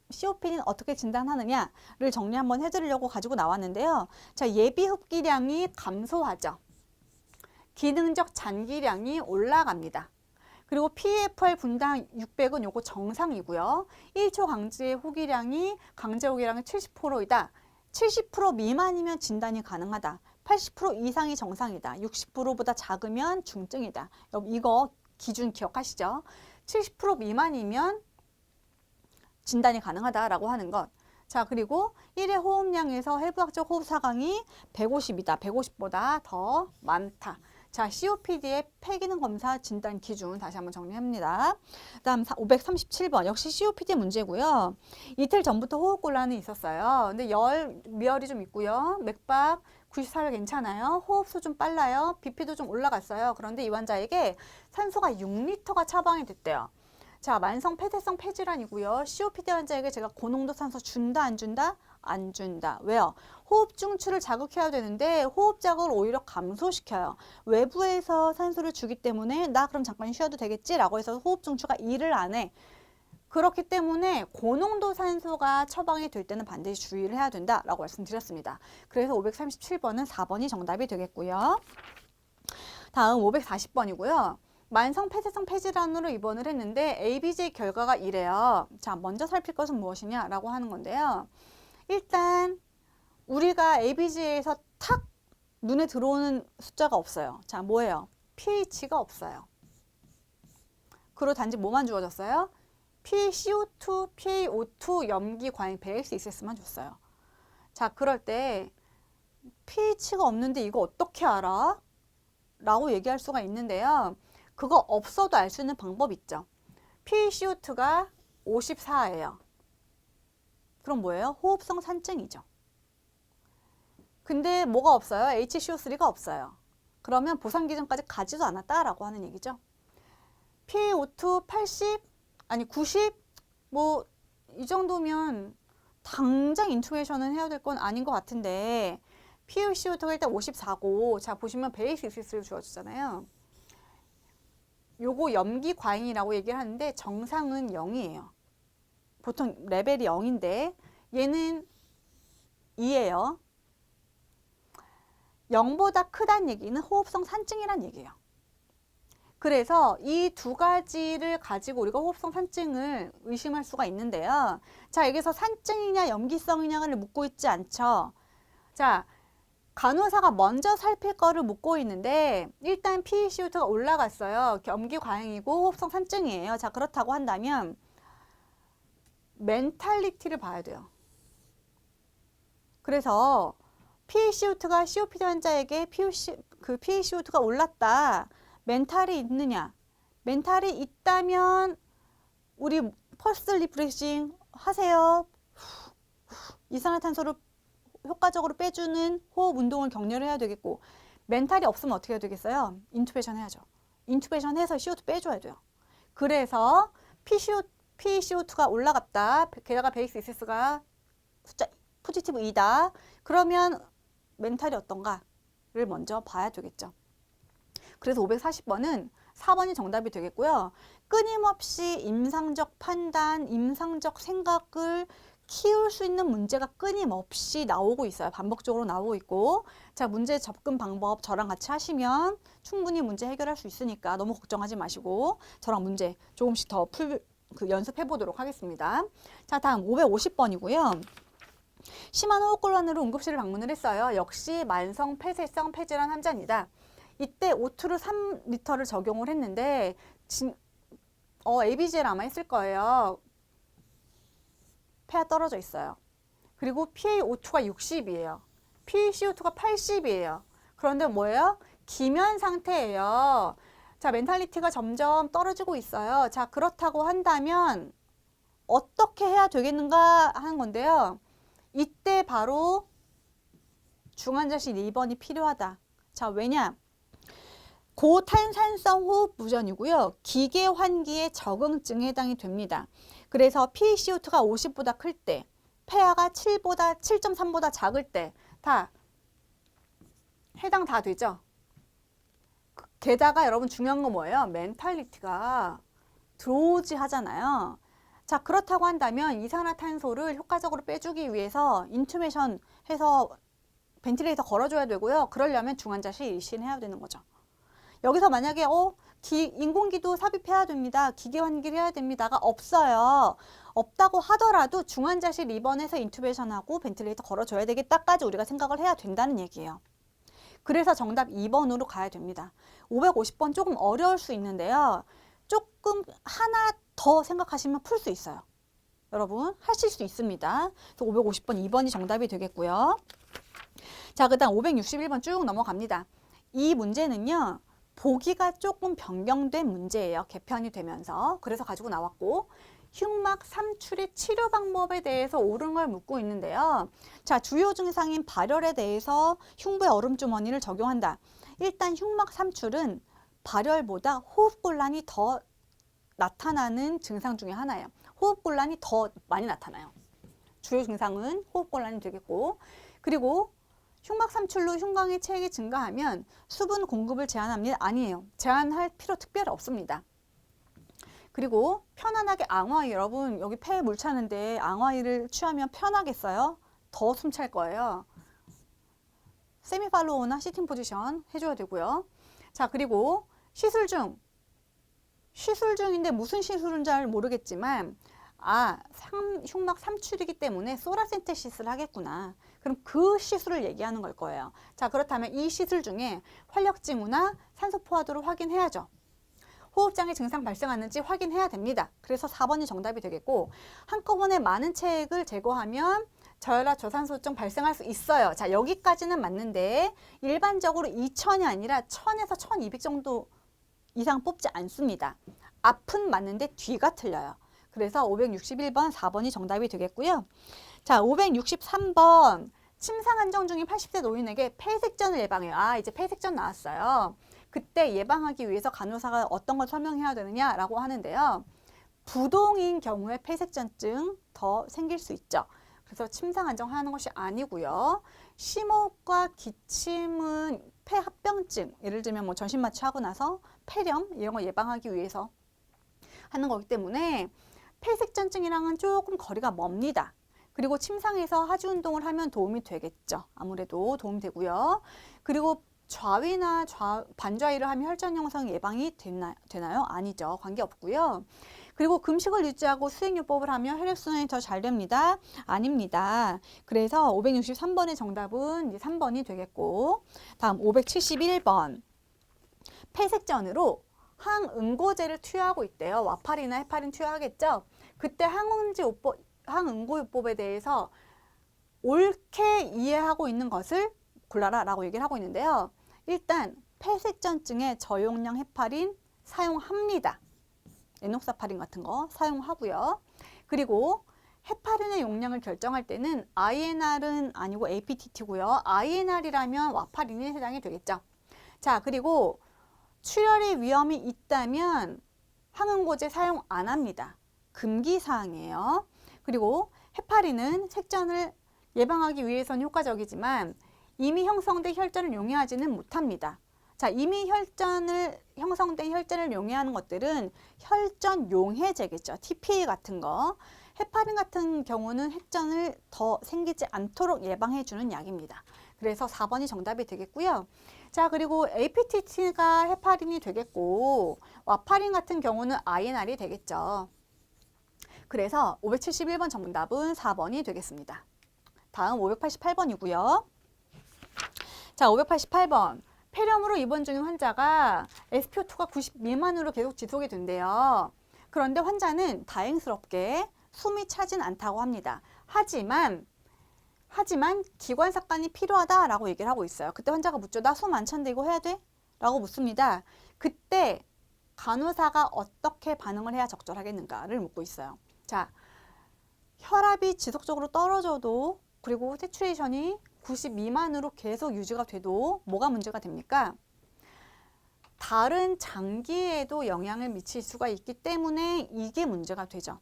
COPD는 어떻게 진단하느냐를 정리 한번 해드리려고 가지고 나왔는데요. 자, 예비 흡기량이 감소하죠. 기능적 잔기량이 올라갑니다. 그리고 PFR 분당 600은 요거 정상이고요. 1초 강제 호기량이 70%이다. 70% 미만이면 진단이 가능하다. 80% 이상이 정상이다. 60%보다 작으면 중증이다. 여러분 이거 기준 기억하시죠? 70% 미만이면 진단이 가능하다라고 하는 것. 자, 그리고 1회 호흡량에서 해부학적 호흡 사강이 150이다. 150보다 더 많다. 자, COPD의 폐기능 검사 진단 기준 다시 한번 정리합니다. 다음 537번 역시 COPD 문제고요. 이틀 전부터 호흡곤란이 있었어요. 근데 미열이 좀 있고요. 맥박 94회 괜찮아요. 호흡수 좀 빨라요. BP도 좀 올라갔어요. 그런데 이 환자에게 산소가 6리터가 처방이 됐대요. 자, 만성 폐쇄성 폐질환이고요. COPD 환자에게 제가 고농도 산소 준다, 안 준다? 안 준다. 왜요? 호흡 중추를 자극해야 되는데 호흡 자극을 오히려 감소시켜요. 외부에서 산소를 주기 때문에 나 그럼 잠깐 쉬어도 되겠지? 라고 해서 호흡 중추가 일을 안 해. 그렇기 때문에 고농도 산소가 처방이 될 때는 반드시 주의를 해야 된다라고 말씀드렸습니다. 그래서 537번은 4번이 정답이 되겠고요. 다음 540번이고요. 만성 폐쇄성 폐질환으로 입원을 했는데 ABJ 결과가 이래요. 자, 먼저 살필 것은 무엇이냐라고 하는 건데요. 일단 우리가 ABJ에서 탁 눈에 들어오는 숫자가 없어요. 자, 뭐예요? pH가 없어요. 그리고 단지 뭐만 주어졌어요? PaCO2, PaO2 염기 과잉 베이스 있었으면 줬어요. 자, 그럴 때 pH가 없는데 이거 어떻게 알아? 라고 얘기할 수가 있는데요. 그거 없어도 알 수 있는 방법 있죠. PaCO2가 54예요. 그럼 뭐예요? 호흡성 산증이죠. 근데 뭐가 없어요? HCO3가 없어요. 그러면 보상 기준까지 가지도 않았다라고 하는 얘기죠. PaO2 80, 아니 90, 뭐 이 정도면 당장 인투베이션은 해야 될 건 아닌 것 같은데 PaCO2가 일단 54고, 자 보시면 베이스 이시스를 주어주잖아요. 요거 염기 과잉이라고 얘기를 하는데 정상은 0이에요. 보통 레벨이 0인데 얘는 2예요. 0보다 크다는 얘기는 호흡성 산증이란 얘기예요. 그래서 이 두 가지를 가지고 우리가 호흡성 산증을 의심할 수가 있는데요. 자, 여기서 산증이냐 염기성이냐를 묻고 있지 않죠. 자, 간호사가 먼저 살필 거를 묻고 있는데 일단 PaCO2가 올라갔어요. 염기 과잉이고 호흡성 산증이에요. 자, 그렇다고 한다면 멘탈리티를 봐야 돼요. 그래서 PaCO2가 COPD 환자에게 PaCO2가 올랐다. 멘탈이 있느냐? 멘탈이 있다면 우리 펄스 리프레싱 하세요. 이산화탄소를 효과적으로 빼주는 호흡 운동을 격려를 해야 되겠고, 멘탈이 없으면 어떻게 해야 되겠어요? 인투베이션 해야죠. 인투베이션 해서 CO2 빼줘야 돼요. 그래서 PaCO2가 올라갔다. 게다가 베이스 이시스가 숫자 포지티브 2다. 그러면 멘탈이 어떤가를 먼저 봐야 되겠죠. 그래서 540번은 4번이 정답이 되겠고요. 끊임없이 임상적 판단, 임상적 생각을 키울 수 있는 문제가 끊임없이 나오고 있어요. 반복적으로 나오고 있고, 자, 문제 접근 방법 저랑 같이 하시면 충분히 문제 해결할 수 있으니까 너무 걱정하지 마시고 저랑 문제 조금씩 더 연습해 보도록 하겠습니다. 자, 다음 550번이고요. 심한 호흡곤란으로 응급실을 방문을 했어요. 역시 만성 폐쇄성 폐질환 환자입니다. 이때 O2를 3L를 적용을 했는데 ABGL 아마 했을 거예요. 폐가 떨어져 있어요. 그리고 PaO2가 60이에요. PaCO2가 80이에요. 그런데 뭐예요? 기면 상태예요. 자, 멘탈리티가 점점 떨어지고 있어요. 자, 그렇다고 한다면 어떻게 해야 되겠는가 하는 건데요. 이때 바로 중환자실 입원이 필요하다. 자, 왜냐? 고탄산성 호흡 부전이고요. 기계 환기에 적응증에 해당이 됩니다. 그래서 PaCO2가 50보다 클 때, 폐하가 7.3보다 작을 때 다 해당 다 되죠. 게다가 여러분 중요한 건 뭐예요? 멘탈리티가 드로우지 하잖아요. 자, 그렇다고 한다면 이산화탄소를 효과적으로 빼주기 위해서 인투베이션 해서 벤틸레이터 걸어줘야 되고요. 그러려면 중환자실 일신해야 되는 거죠. 여기서 만약에 인공기도 삽입해야 됩니다. 기계 환기를 해야 됩니다가 없어요. 없다고 하더라도 중환자실 입원해서 인투베이션하고 벤틸레이터 걸어줘야 되겠다까지 우리가 생각을 해야 된다는 얘기예요. 그래서 정답 2번으로 가야 됩니다. 550번 조금 어려울 수 있는데요. 조금 하나 더 생각하시면 풀 수 있어요. 여러분 하실 수 있습니다. 그래서 550번 2번이 정답이 되겠고요. 자, 그 다음 561번 쭉 넘어갑니다. 이 문제는요. 보기가 조금 변경된 문제예요. 개편이 되면서. 그래서 가지고 나왔고 흉막 삼출의 치료 방법에 대해서 옳은 걸 묻고 있는데요. 자, 주요 증상인 발열에 대해서 흉부의 얼음주머니를 적용한다. 일단 흉막 삼출은 발열보다 호흡곤란이 더 나타나는 증상 중에 하나예요. 호흡곤란이 더 많이 나타나요. 주요 증상은 호흡곤란이 되겠고, 그리고 흉막 삼출로 흉곽의 체액이 증가하면 수분 공급을 제한합니다. 아니에요. 제한할 필요 특별히 없습니다. 그리고 편안하게 앙화이, 여러분 여기 폐에 물 차는데 앙화이를 취하면 편하겠어요? 더 숨 찰 거예요. 세미 팔로우나 시팅 포지션 해줘야 되고요. 자, 그리고 시술 중인데 무슨 시술은 잘 모르겠지만 흉막 삼출이기 때문에 소라센테시스를 하겠구나. 그럼 그 시술을 얘기하는 걸 거예요. 자, 그렇다면 이 시술 중에 활력 징후나 산소 포화도를 확인해야죠. 호흡장애 증상 발생하는지 확인해야 됩니다. 그래서 4번이 정답이 되겠고, 한꺼번에 많은 체액을 제거하면 저혈압 저산소증 발생할 수 있어요. 자, 여기까지는 맞는데 일반적으로 2000이 아니라 1000에서 1200 정도 이상 뽑지 않습니다. 앞은 맞는데 뒤가 틀려요. 그래서 561번 4번이 정답이 되겠고요. 자, 563번 침상 안정 중인 80대 노인에게 폐색전을 예방해요. 이제 폐색전 나왔어요. 그때 예방하기 위해서 간호사가 어떤 걸 설명해야 되느냐라고 하는데요. 부동인 경우에 폐색전증 더 생길 수 있죠. 그래서 침상 안정하는 것이 아니고요. 심호흡과 기침은 폐합병증, 예를 들면 뭐 전신 마취하고 나서 폐렴 이런 거 예방하기 위해서 하는 거기 때문에 폐색전증이랑은 조금 거리가 멉니다. 그리고 침상에서 하지 운동을 하면 도움이 되겠죠. 아무래도 도움이 되고요. 그리고 좌위나 반좌위를 하면 혈전 형성 예방이 되나요? 아니죠. 관계없고요. 그리고 금식을 유지하고 수행요법을 하면 혈액순환이 더 잘 됩니다. 아닙니다. 그래서 563번의 정답은 이제 3번이 되겠고, 다음 571번 폐색전으로 항응고제를 투여하고 있대요. 와파린이나 헤파린 투여하겠죠. 그때 항응고요법에 대해서 옳게 이해하고 있는 것을 골라라 라고 얘기를 하고 있는데요. 일단 폐색전증에 저용량 헤파린 사용합니다. 에녹사파린 같은 거 사용하고요. 그리고 헤파린의 용량을 결정할 때는 INR은 아니고 APTT고요. INR이라면 와파린이 해당이 되겠죠. 자, 그리고 출혈의 위험이 있다면 항응고제 사용 안 합니다. 금기사항이에요. 그리고 헤파린은 색전을 예방하기 위해서는 효과적이지만 이미 형성된 혈전을 용해하지는 못합니다. 자, 이미 형성된 혈전을 용해하는 것들은 혈전 용해제겠죠. TPA 같은 거. 헤파린 같은 경우는 핵전을 더 생기지 않도록 예방해주는 약입니다. 그래서 4번이 정답이 되겠고요. 자, 그리고 APTT가 헤파린이 되겠고 와파린 같은 경우는 INR이 되겠죠. 그래서 571번 정답은 4번이 되겠습니다. 다음 588번이고요. 자, 588번. 폐렴으로 입원 중인 환자가 SpO2가 90 미만으로 계속 지속이 된대요. 그런데 환자는 다행스럽게 숨이 차진 않다고 합니다. 하지만 기관삭관이 필요하다라고 얘기를 하고 있어요. 그때 환자가 묻죠. 나 숨 안 차는데 이거 해야 돼? 라고 묻습니다. 그때 간호사가 어떻게 반응을 해야 적절하겠는가를 묻고 있어요. 자, 혈압이 지속적으로 떨어져도 그리고 세츄레이션이 90 미만으로 계속 유지가 돼도 뭐가 문제가 됩니까? 다른 장기에도 영향을 미칠 수가 있기 때문에 이게 문제가 되죠.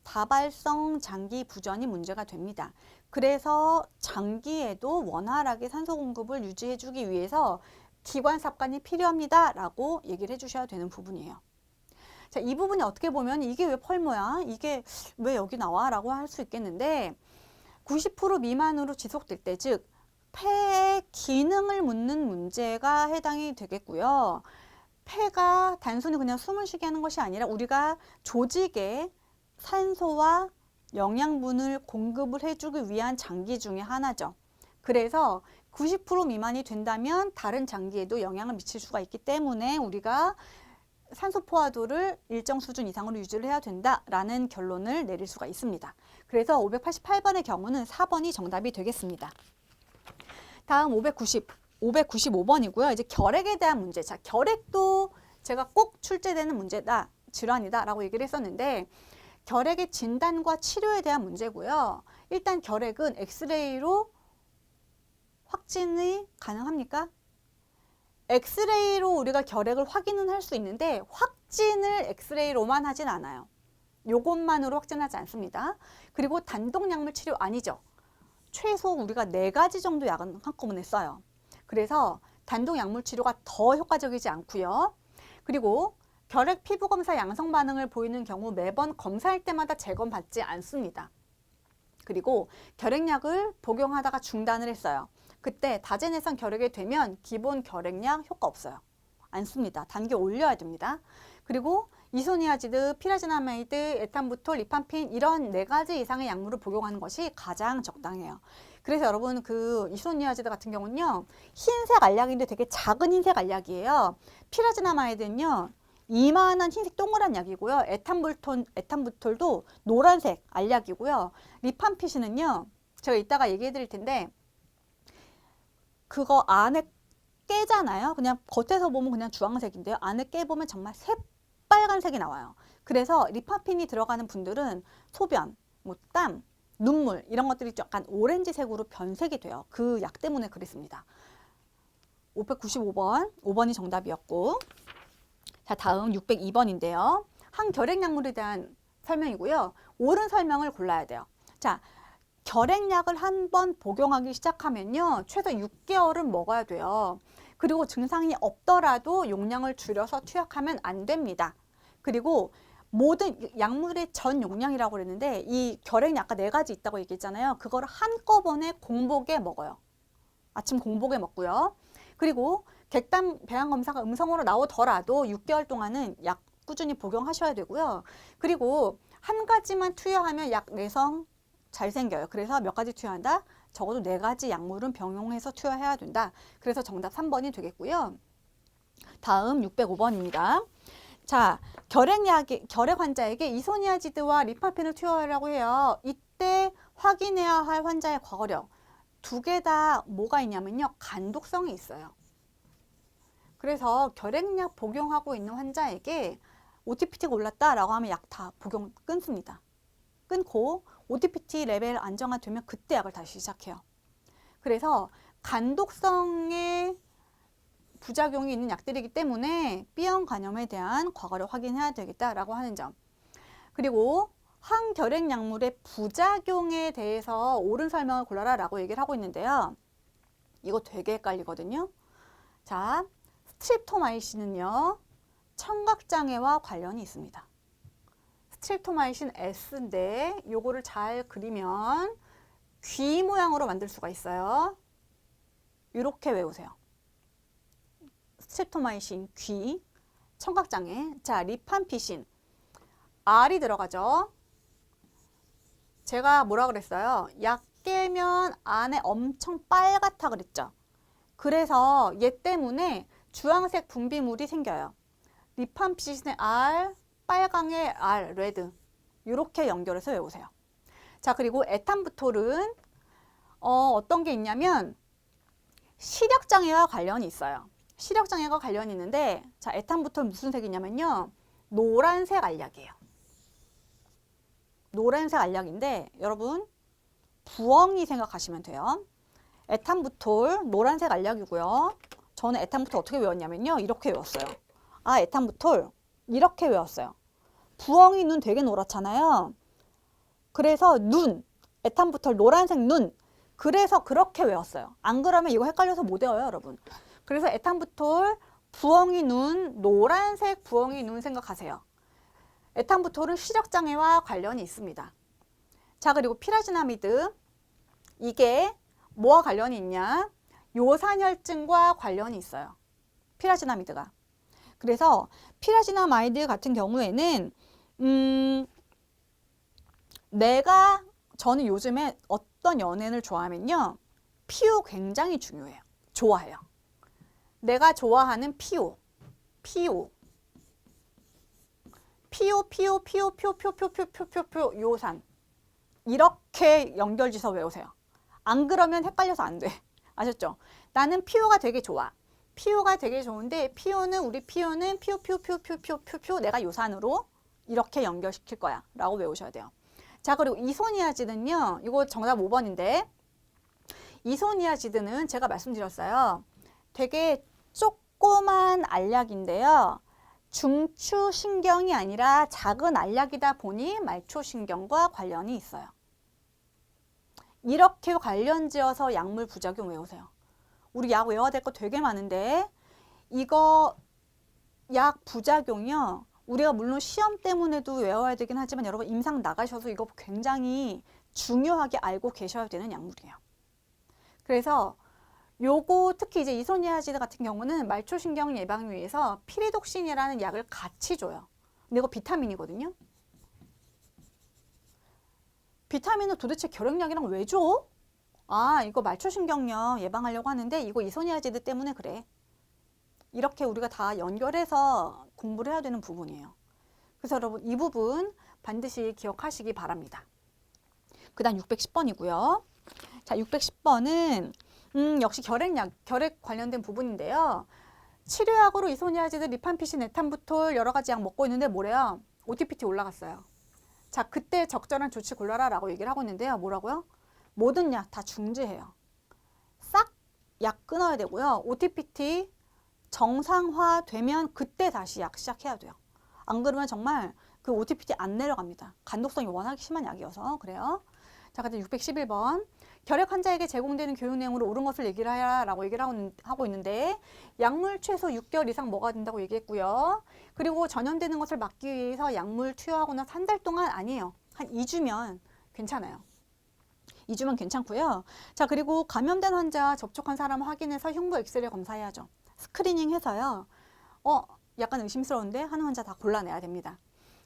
다발성 장기 부전이 문제가 됩니다. 그래서 장기에도 원활하게 산소 공급을 유지해 주기 위해서 기관삽관이 필요합니다 라고 얘기를 해주셔야 되는 부분이에요. 자, 이 부분이 어떻게 보면 이게 왜 펄모야? 이게 왜 여기 나와? 라고 할 수 있겠는데 90% 미만으로 지속될 때, 즉 폐의 기능을 묻는 문제가 해당이 되겠고요. 폐가 단순히 그냥 숨을 쉬게 하는 것이 아니라 우리가 조직에 산소와 영양분을 공급을 해주기 위한 장기 중에 하나죠. 그래서 90% 미만이 된다면 다른 장기에도 영향을 미칠 수가 있기 때문에 우리가 산소 포화도를 일정 수준 이상으로 유지를 해야 된다라는 결론을 내릴 수가 있습니다. 그래서 588번의 경우는 4번이 정답이 되겠습니다. 다음 595번이고요. 이제 결핵에 대한 문제. 자, 결핵도 제가 꼭 출제되는 문제다, 질환이다 라고 얘기를 했었는데 결핵의 진단과 치료에 대한 문제고요. 일단 결핵은 엑스레이로 확진이 가능합니까? 엑스레이로 우리가 결핵을 확인은 할 수 있는데 확진을 엑스레이로만 하진 않아요. 요것만으로 확진하지 않습니다. 그리고 단독 약물 치료 아니죠. 최소 우리가 4가지 정도 약은 한꺼번에 써요. 그래서 단독 약물 치료가 더 효과적이지 않고요. 그리고 결핵 피부 검사 양성 반응을 보이는 경우 매번 검사할 때마다 재검받지 않습니다. 그리고 결핵약을 복용하다가 중단을 했어요. 그때 다제내성 결핵이 되면 기본 결핵약 효과 없어요. 안 씁니다. 단계 올려야 됩니다. 그리고 이소니아지드, 피라지나마이드, 에탄부톨, 리판핀 이런 4가지 이상의 약물을 복용하는 것이 가장 적당해요. 그래서 여러분 그 이소니아지드 같은 경우는요. 흰색 알약인데 되게 작은 흰색 알약이에요. 피라지나마이드는요. 이만한 흰색 동그란 약이고요. 에탄부톨도 노란색 알약이고요. 리판피신은요. 제가 이따가 얘기해 드릴 텐데 그거 안에 깨잖아요. 그냥 겉에서 보면 그냥 주황색인데요. 안에 깨보면 정말 새빨간색이 나와요. 그래서 리파핀이 들어가는 분들은 소변, 뭐 땀, 눈물 이런 것들이 약간 오렌지색으로 변색이 돼요. 그 약 때문에 그랬습니다. 595번, 5번이 정답이었고 자 다음 602번인데요. 항결핵 약물에 대한 설명이고요. 옳은 설명을 골라야 돼요. 자, 결핵약을 한 번 복용하기 시작하면요. 최소 6개월은 먹어야 돼요. 그리고 증상이 없더라도 용량을 줄여서 투약하면 안 됩니다. 그리고 모든 약물의 전 용량이라고 그랬는데 이 결핵약 아까 4가지 있다고 얘기했잖아요. 그거를 한꺼번에 공복에 먹어요. 아침 공복에 먹고요. 그리고 객단 배양 검사가 음성으로 나오더라도 6개월 동안은 약 꾸준히 복용하셔야 되고요. 그리고 한 가지만 투여하면 약 내성 잘 생겨요. 그래서 몇 가지 투여한다? 적어도 4가지 약물은 병용해서 투여해야 된다. 그래서 정답 3번이 되겠고요. 다음 605번입니다. 자, 결핵 환자에게 이소니아지드와 리파핀을 투여하라고 해요. 이때 확인해야 할 환자의 과거력. 2개 다 뭐가 있냐면요. 간독성이 있어요. 그래서 결핵약 복용하고 있는 환자에게 OTPT가 올랐다라고 하면 약 다 복용 끊습니다. 끊고 OTPT 레벨 안정화되면 그때 약을 다시 시작해요. 그래서 간독성의 부작용이 있는 약들이기 때문에 B형 간염에 대한 과거를 확인해야 되겠다라고 하는 점. 그리고 항결핵 약물의 부작용에 대해서 옳은 설명을 골라라 라고 얘기를 하고 있는데요. 이거 되게 헷갈리거든요. 자, 스트립토마이신은요. 청각장애와 관련이 있습니다. 스트립토마이신 S인데 요거를 잘 그리면 귀 모양으로 만들 수가 있어요. 이렇게 외우세요. 스트립토마이신 귀, 청각장애. 자, 리판피신 R이 들어가죠. 제가 뭐라 그랬어요? 약 깨면 안에 엄청 빨갛다 그랬죠. 그래서 얘 때문에 주황색 분비물이 생겨요. 리팜피신의 R, 빨강의 R, 레드. 이렇게 연결해서 외우세요. 자, 그리고 에탄부톨은 어떤 게 있냐면 시력장애와 관련이 있어요. 시력장애가 관련이 있는데, 자, 에탄부톨 무슨 색이냐면요, 노란색 알약이에요. 노란색 알약인데 여러분 부엉이 생각하시면 돼요. 에탄부톨 노란색 알약이고요. 저는 에탄부톨 어떻게 외웠냐면요, 이렇게 외웠어요. 아, 에탄부톨 이렇게 외웠어요. 부엉이 눈 되게 노랗잖아요. 그래서 눈, 에탄부톨 노란색 눈, 그래서 그렇게 외웠어요. 안 그러면 이거 헷갈려서 못 외워요, 여러분. 그래서 에탄부톨 부엉이 눈, 노란색 부엉이 눈 생각하세요. 에탄부톨은 시력장애와 관련이 있습니다. 자, 그리고 피라지나미드, 이게 뭐와 관련이 있냐? 요산혈증과 관련이 있어요. 피라지나미드가. 그래서 피라지나마이드 같은 경우에는 저는 요즘에 어떤 연예인을 좋아하면요, 피오 굉장히 중요해요. 좋아해요. 내가 좋아하는 피오 요산, 이렇게 연결지서 외우세요. 안 그러면 헷갈려서 안 돼. 아셨죠? 나는 피오가 되게 좋아. 피오가 되게 좋은데 우리 피오는 피오 내가 요산으로 이렇게 연결시킬 거야 라고 외우셔야 돼요. 자, 그리고 이소니아지드는요, 이거 정답 5번인데 이소니아지드는 제가 말씀드렸어요. 되게 조그만 알약인데요, 중추신경이 아니라 작은 알약이다 보니 말초신경과 관련이 있어요. 이렇게 관련지어서 약물 부작용 외우세요. 우리 약 외워야 될 거 되게 많은데 이거 약 부작용이요, 우리가 물론 시험 때문에도 외워야 되긴 하지만 여러분 임상 나가셔서 이거 굉장히 중요하게 알고 계셔야 되는 약물이에요. 그래서 요거 특히 이제 이소니아지드 같은 경우는 말초신경 예방을 위해서 피리독신이라는 약을 같이 줘요. 근데 이거 비타민이거든요. 비타민을 도대체 결핵약이랑 왜 줘? 아, 이거 말초신경염 예방하려고 하는데 이거 이소니아지드 때문에 그래. 이렇게 우리가 다 연결해서 공부를 해야 되는 부분이에요. 그래서 여러분 이 부분 반드시 기억하시기 바랍니다. 그 다음 610번이고요. 자, 610번은 역시 결핵 관련된 부분인데요. 치료약으로 이소니아지드, 리팜피신, 에탄부톨 여러 가지 약 먹고 있는데 뭐래요? OTPT 올라갔어요. 자, 그때 적절한 조치 골라라 라고 얘기를 하고 있는데요. 뭐라고요? 모든 약 다 중지해요. 싹 약 끊어야 되고요. OTPT 정상화 되면 그때 다시 약 시작해야 돼요. 안 그러면 정말 그 OTPT 안 내려갑니다. 간독성이 워낙 심한 약이어서 그래요. 자, 그다음 611번. 결핵 환자에게 제공되는 교육 내용으로 옳은 것을 얘기를 하라고 얘기를 하고 있는데 약물 최소 6개월 이상 먹어야 된다고 얘기했고요. 그리고 전염되는 것을 막기 위해서 약물 투여하고 나서 한 달 동안 아니에요. 한 2주면 괜찮아요. 2주면 괜찮고요. 자, 그리고 감염된 환자 접촉한 사람 확인해서 흉부 엑스레이 검사해야죠. 스크리닝 해서요. 약간 의심스러운데 하는 환자 다 골라내야 됩니다.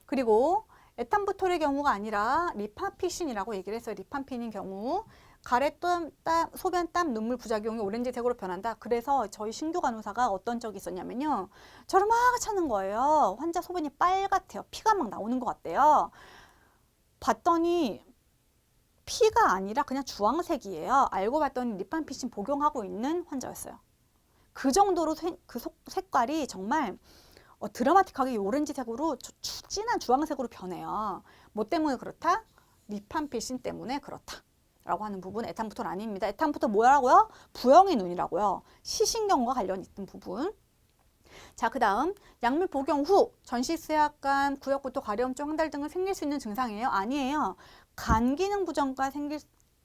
그리고 에탄부톨의 경우가 아니라 리팜피신이라고 얘기를 했어요. 리팜핀인 경우 가래땀, 소변, 땀, 눈물 부작용이 오렌지색으로 변한다. 그래서 저희 신규 간호사가 어떤 적이 있었냐면요, 저를 막 찾는 거예요. 환자 소변이 빨갛대요. 피가 막 나오는 것 같대요. 봤더니 피가 아니라 그냥 주황색이에요. 알고 봤더니 리팜피신 복용하고 있는 환자였어요. 그 정도로 그 색깔이 정말 드라마틱하게 오렌지색으로 진한 주황색으로 변해요. 뭐 때문에 그렇다? 리팜피신 때문에 그렇다 라고 하는 부분. 에탄부톨 아닙니다. 에탄부톨 뭐라고요? 부엉이 눈이라고요. 시신경과 관련 있던 부분. 자, 그 다음 약물 복용 후 전시수약감, 구역구토, 가려움증, 황달 등은 생길 수 있는 증상이에요? 아니에요. 간 기능 부정과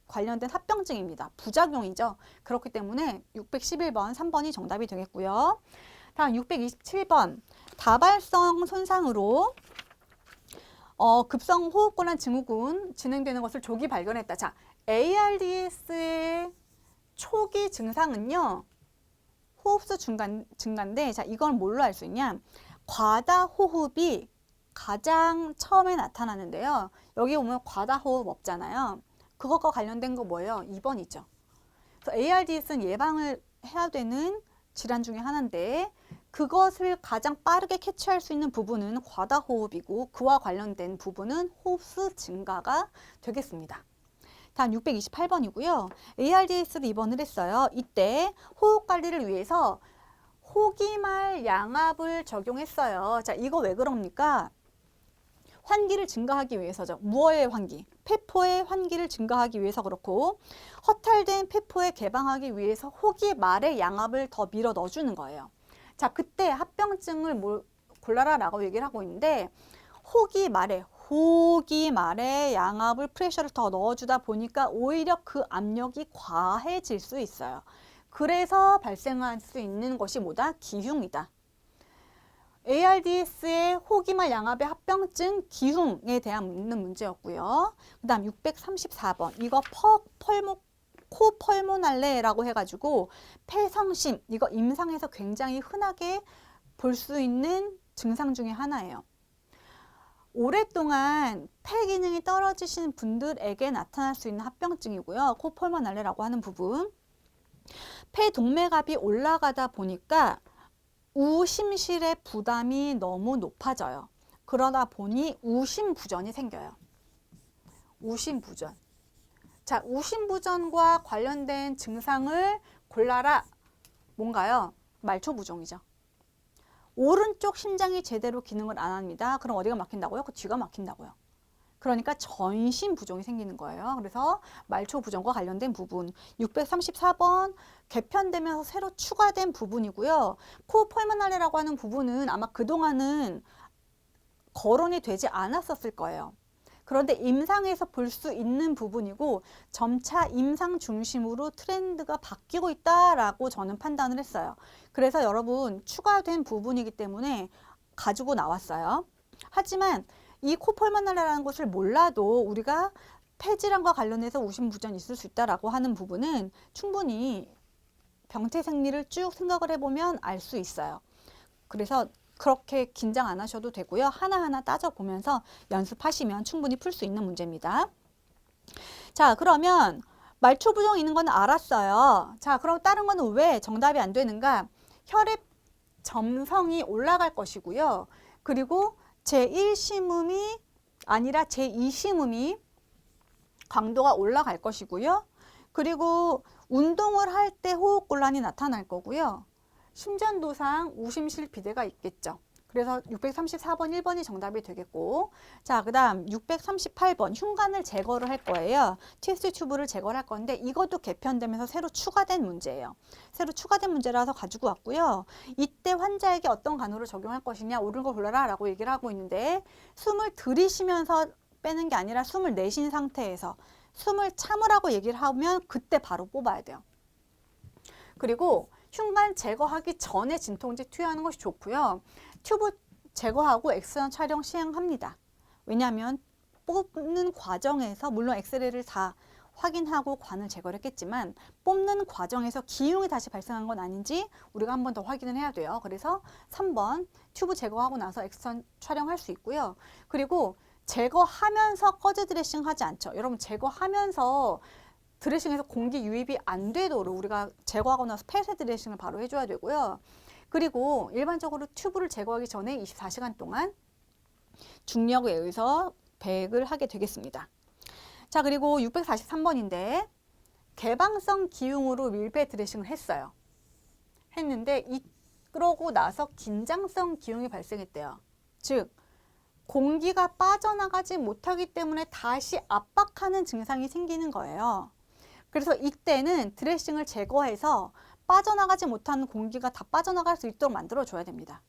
관련된 합병증입니다. 부작용이죠. 그렇기 때문에 611번 3번이 정답이 되겠고요. 다음 627번 다발성 손상으로 급성 호흡곤란 증후군 진행되는 것을 조기 발견했다. 자, ARDS의 초기 증상은요, 호흡수 증가인데, 자, 이걸 뭘로 알 수 있냐? 과다호흡이 가장 처음에 나타나는데요. 여기 보면 과다호흡 없잖아요. 그것과 관련된 거 뭐예요? 2번이죠. 그래서 ARDS는 예방을 해야 되는 질환 중에 하나인데 그것을 가장 빠르게 캐치할 수 있는 부분은 과다호흡이고 그와 관련된 부분은 호흡수 증가가 되겠습니다. 다음 628번이고요. ARDS로 입원을 했어요. 이때 호흡 관리를 위해서 호기말 양압을 적용했어요. 자, 이거 왜 그럽니까? 환기를 증가하기 위해서죠. 무엇의 환기? 폐포의 환기를 증가하기 위해서 그렇고 허탈된 폐포에 개방하기 위해서 호기말의 양압을 더 밀어 넣어주는 거예요. 자, 그때 합병증을 골라라라고 얘기를 하고 있는데 호기말에 양압을 프레셔를 더 넣어주다 보니까 오히려 그 압력이 과해질 수 있어요. 그래서 발생할 수 있는 것이 뭐다? 기흉이다. ARDS의 호기말 양압의 합병증 기흉에 대한 문제였고요. 그 다음 634번 이거 코펄모날레라고 해가지고 폐성심 이거 임상에서 굉장히 흔하게 볼 수 있는 증상 중에 하나예요. 오랫동안 폐 기능이 떨어지신 분들에게 나타날 수 있는 합병증이고요. 코펄모날레라고 하는 부분. 폐 동맥압이 올라가다 보니까 우심실의 부담이 너무 높아져요. 그러다 보니 우심부전이 생겨요. 우심부전. 자, 우심부전과 관련된 증상을 골라라. 뭔가요? 말초부종이죠. 오른쪽 심장이 제대로 기능을 안 합니다. 그럼 어디가 막힌다고요? 그 뒤가 막힌다고요. 그러니까 전신부종이 생기는 거예요. 그래서 말초부종과 관련된 부분 634번 개편되면서 새로 추가된 부분이고요. 코펄모날레라고 하는 부분은 아마 그동안은 거론이 되지 않았었을 거예요. 그런데 임상에서 볼 수 있는 부분이고 점차 임상 중심으로 트렌드가 바뀌고 있다라고 저는 판단을 했어요. 그래서 여러분 추가된 부분이기 때문에 가지고 나왔어요. 하지만 이 코펄모날레라는 것을 몰라도 우리가 폐질환과 관련해서 우심부전이 있을 수 있다라고 하는 부분은 충분히 병태 생리를 쭉 생각을 해보면 알 수 있어요. 그래서 그렇게 긴장 안 하셔도 되고요. 하나하나 따져보면서 연습하시면 충분히 풀 수 있는 문제입니다. 자, 그러면 말초부종 있는 건 알았어요. 자, 그럼 다른 거는 왜 정답이 안 되는가? 혈액 점성이 올라갈 것이고요. 그리고 제1심음이 아니라 제2심음이 강도가 올라갈 것이고요. 그리고 운동을 할 때 호흡곤란이 나타날 거고요. 심전도상 우심실 비대가 있겠죠. 그래서 634번 1번이 정답이 되겠고 자, 그 다음 638번 흉관을 제거를 할 거예요. TS 튜브를 제거를 할 건데 이것도 개편되면서 새로 추가된 문제예요. 새로 추가된 문제라서 가지고 왔고요. 이때 환자에게 어떤 간호를 적용할 것이냐 옳은 걸 골라라 라고 얘기를 하고 있는데 숨을 들이쉬면서 빼는 게 아니라 숨을 내쉰 상태에서 숨을 참으라고 얘기를 하면 그때 바로 뽑아야 돼요. 그리고 흉관 제거하기 전에 진통제 투여하는 것이 좋고요. 튜브 제거하고 엑스선 촬영 시행합니다. 왜냐하면 뽑는 과정에서 물론 엑스레이를 다 확인하고 관을 제거를 했겠지만 뽑는 과정에서 기흉이 다시 발생한 건 아닌지 우리가 한 번 더 확인을 해야 돼요. 그래서 3번 튜브 제거하고 나서 엑스선 촬영할 수 있고요. 그리고 제거하면서 꺼즈 드레싱 하지 않죠. 여러분 제거하면서 드레싱에서 공기 유입이 안 되도록 우리가 제거하고 나서 폐쇄 드레싱을 바로 해줘야 되고요. 그리고 일반적으로 튜브를 제거하기 전에 24시간 동안 중력에 의해서 배액을 하게 되겠습니다. 자, 그리고 643번인데 개방성 기흉으로 밀폐 드레싱을 했어요. 했는데 그러고 나서 긴장성 기흉이 발생했대요. 즉 공기가 빠져나가지 못하기 때문에 다시 압박하는 증상이 생기는 거예요. 그래서 이때는 드레싱을 제거해서 빠져나가지 못하는 공기가 다 빠져나갈 수 있도록 만들어줘야 됩니다.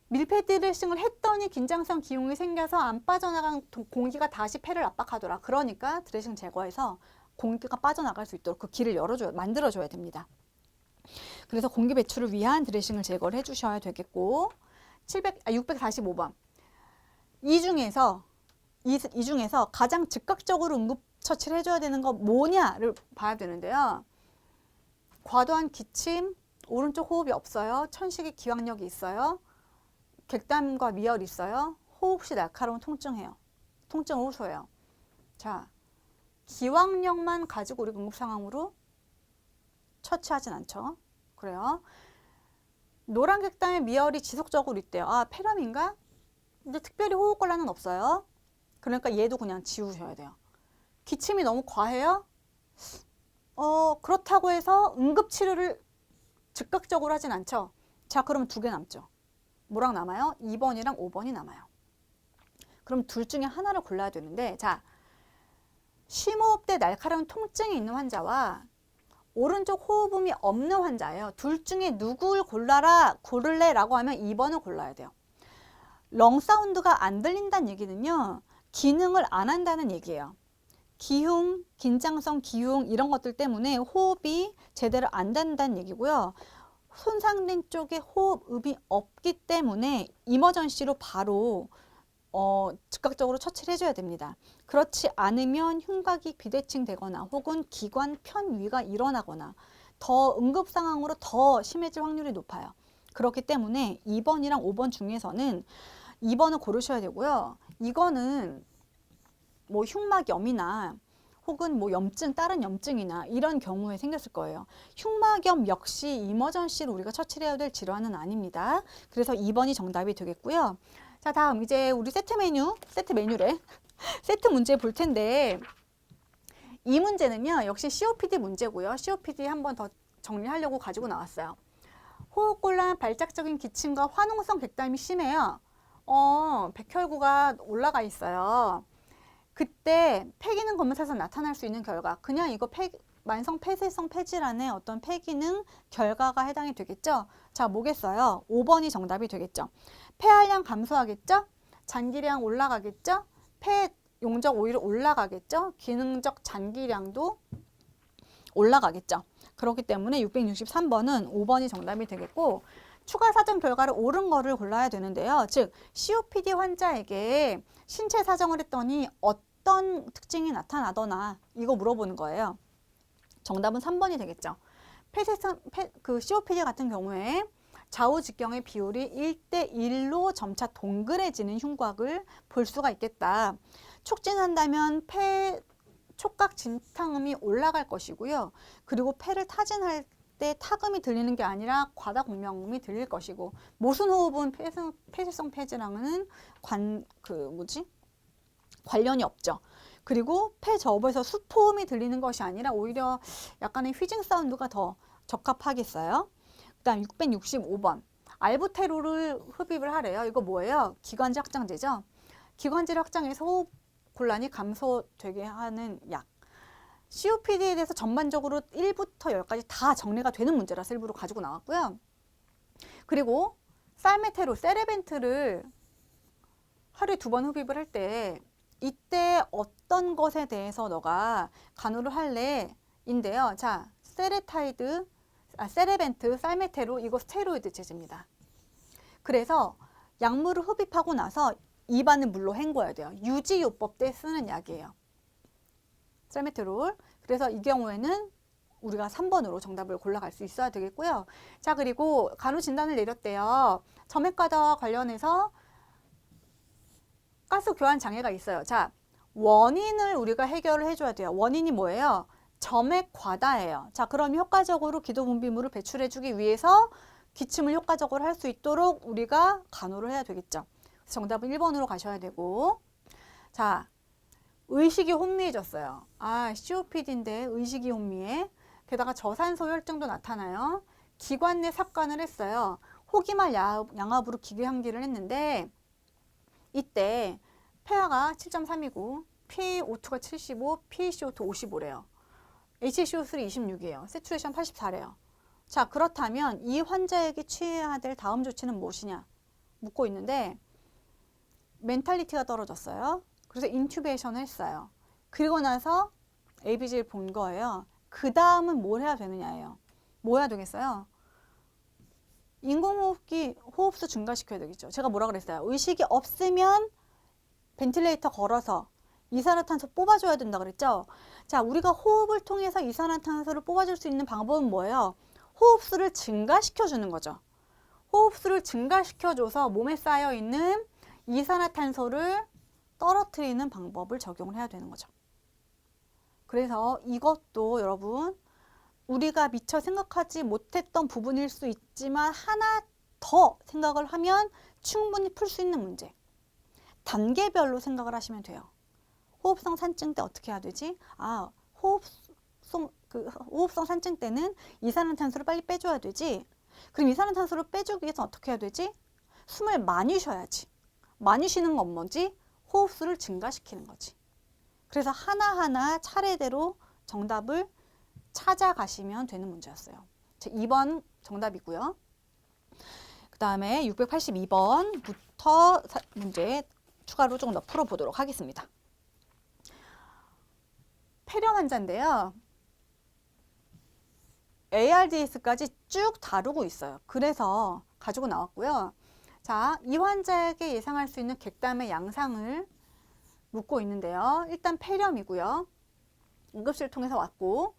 밀폐 드레싱을 했더니 긴장성 기흉이 생겨서 안 빠져나간 공기가 다시 폐를 압박하더라. 그러니까 드레싱 제거해서 공기가 빠져나갈 수 있도록 그 길을 만들어줘야 됩니다. 그래서 공기 배출을 위한 드레싱을 제거를 해주셔야 되겠고 645번 이 중에서 가장 즉각적으로 응급처치를 해줘야 되는 거 뭐냐를 봐야 되는데요. 과도한 기침, 오른쪽 호흡이 없어요. 천식이 기왕력이 있어요. 객담과 미열이 있어요. 호흡 시 날카로운 통증해요. 통증을 호소해요. 자, 기왕력만 가지고 우리 응급 상황으로 처치하진 않죠. 그래요. 노란객단의 미열이 지속적으로 있대요. 아, 폐렴인가? 근데 특별히 호흡곤란은 없어요. 그러니까 얘도 그냥 지우셔야 돼요. 기침이 너무 과해요? 그렇다고 해서 응급치료를 즉각적으로 하진 않죠. 자, 그럼 두 개 남죠. 뭐랑 남아요? 2번이랑 5번이 남아요. 그럼 둘 중에 하나를 골라야 되는데, 자, 심호흡 때 날카로운 통증이 있는 환자와 오른쪽 호흡음이 없는 환자예요. 둘 중에 누구를 고를래? 라고 하면 2번을 골라야 돼요. 렁 사운드가 안 들린다는 얘기는요, 기능을 안 한다는 얘기예요. 기흉, 긴장성 기흉 이런 것들 때문에 호흡이 제대로 안 된다는 얘기고요. 손상된 쪽에 호흡음이 없기 때문에 이머전시로 바로 즉각적으로 처치를 해줘야 됩니다. 그렇지 않으면 흉곽이 비대칭 되거나 혹은 기관 편위가 일어나거나 더 응급 상황으로 더 심해질 확률이 높아요. 그렇기 때문에 2번이랑 5번 중에서는 2번을 고르셔야 되고요. 이거는 뭐 흉막염이나 혹은 뭐 염증, 다른 염증이나 이런 경우에 생겼을 거예요. 흉막염 역시 이머전시로 우리가 처치를 해야 될 질환은 아닙니다. 그래서 2번이 정답이 되겠고요. 자, 다음 이제 우리 세트 메뉴래. 세트 문제 볼 텐데 이 문제는요, 역시 COPD 문제고요. COPD 한 번 더 정리하려고 가지고 나왔어요. 호흡곤란, 발작적인 기침과 화농성 객담이 심해요. 백혈구가 올라가 있어요. 그때 폐기능 검사에서 나타날 수 있는 결과, 그냥 이거 만성 폐쇄성 폐질환의 어떤 폐기능 결과가 해당이 되겠죠. 자, 뭐겠어요? 5번이 정답이 되겠죠. 폐활량 감소하겠죠. 잔기량 올라가겠죠. 폐 용적 오히려 올라가겠죠. 기능적 잔기량도 올라가겠죠. 그렇기 때문에 663번은 5번이 정답이 되겠고, 추가 사정 결과를 옳은 거를 골라야 되는데요. 즉 COPD 환자에게 신체 사정을 했더니 어떤 특징이 나타나더나 이거 물어보는 거예요. 정답은 3번이 되겠죠. COPD 같은 경우에 좌우직경의 비율이 1대1로 점차 동그래지는 흉곽을 볼 수가 있겠다. 촉진한다면 촉각 진탕음이 올라갈 것이고요. 그리고 폐를 타진할 때 타금이 들리는 게 아니라 과다 공명음이 들릴 것이고, 모순 호흡은 폐쇄성 폐질환은 관련이 없죠. 그리고 폐 저부에서 수포음이 들리는 것이 아니라 오히려 약간의 휘징 사운드가 더 적합하겠어요. 그다음 665번. 알부테롤을 흡입을 하래요. 이거 뭐예요? 기관지 확장제죠. 기관지를 확장해서 호흡 곤란이 감소되게 하는 약. COPD에 대해서 전반적으로 1부터 10까지 다 정리가 되는 문제라서 일부러 가지고 나왔고요. 그리고 살메테롤, 세레벤트를 하루에 2번 흡입을 할 때 이때 어떤 것에 대해서 너가 간호를 할래? 인데요. 자, 세레벤트, 살메테롤 이거 스테로이드 제제입니다. 그래서 약물을 흡입하고 나서 입안을 물로 헹궈야 돼요. 유지요법 때 쓰는 약이에요. 살메테롤. 그래서 이 경우에는 우리가 3번으로 정답을 골라갈 수 있어야 되겠고요. 자, 그리고 간호 진단을 내렸대요. 점액과다와 관련해서 가스 교환 장애가 있어요. 자, 원인을 우리가 해결을 해줘야 돼요. 원인이 뭐예요? 점액 과다예요. 자, 그럼 효과적으로 기도 분비물을 배출해주기 위해서 기침을 효과적으로 할 수 있도록 우리가 간호를 해야 되겠죠. 정답은 1번으로 가셔야 되고, 자, 의식이 혼미해졌어요. 아, COPD인데 의식이 혼미해. 게다가 저산소 혈증도 나타나요. 기관 내 삽관을 했어요. 호기말 양압으로 기계 환기를 했는데 이때 폐하가 7.3이고 PaO2가 75, PaCO2 55래요. HCO3 26이에요. 세츄레이션 84래요. 자, 그렇다면 이 환자에게 취해야 될 다음 조치는 무엇이냐 묻고 있는데, 멘탈리티가 떨어졌어요. 그래서 인튜베이션을 했어요. 그리고 나서 ABG를 본 거예요. 그 다음은 뭘 해야 되느냐예요. 뭐 해야 되겠어요? 인공호흡기 호흡수 증가시켜야 되겠죠. 제가 뭐라 그랬어요? 의식이 없으면 벤틸레이터 걸어서 이산화탄소 뽑아줘야 된다 그랬죠. 자, 우리가 호흡을 통해서 이산화탄소를 뽑아줄 수 있는 방법은 뭐예요? 호흡수를 증가시켜주는 거죠. 호흡수를 증가시켜줘서 몸에 쌓여있는 이산화탄소를 떨어뜨리는 방법을 적용을 해야 되는 거죠. 그래서 이것도 여러분 우리가 미처 생각하지 못했던 부분일 수 있지만 하나 더 생각을 하면 충분히 풀 수 있는 문제. 단계별로 생각을 하시면 돼요. 호흡성 산증 때 어떻게 해야 되지? 호흡성 산증 때는 이산화탄소를 빨리 빼줘야 되지. 그럼 이산화탄소를 빼주기 위해서 어떻게 해야 되지? 숨을 많이 쉬어야지. 많이 쉬는 건 뭐지? 호흡수를 증가시키는 거지. 그래서 하나하나 차례대로 정답을 찾아가시면 되는 문제였어요. 2번 정답이고요. 그 다음에 682번부터 문제 추가로 조금 더 풀어보도록 하겠습니다. 폐렴 환자인데요. ARDS까지 쭉 다루고 있어요. 그래서 가지고 나왔고요. 자, 이 환자에게 예상할 수 있는 객담의 양상을 묻고 있는데요. 일단 폐렴이고요. 응급실을 통해서 왔고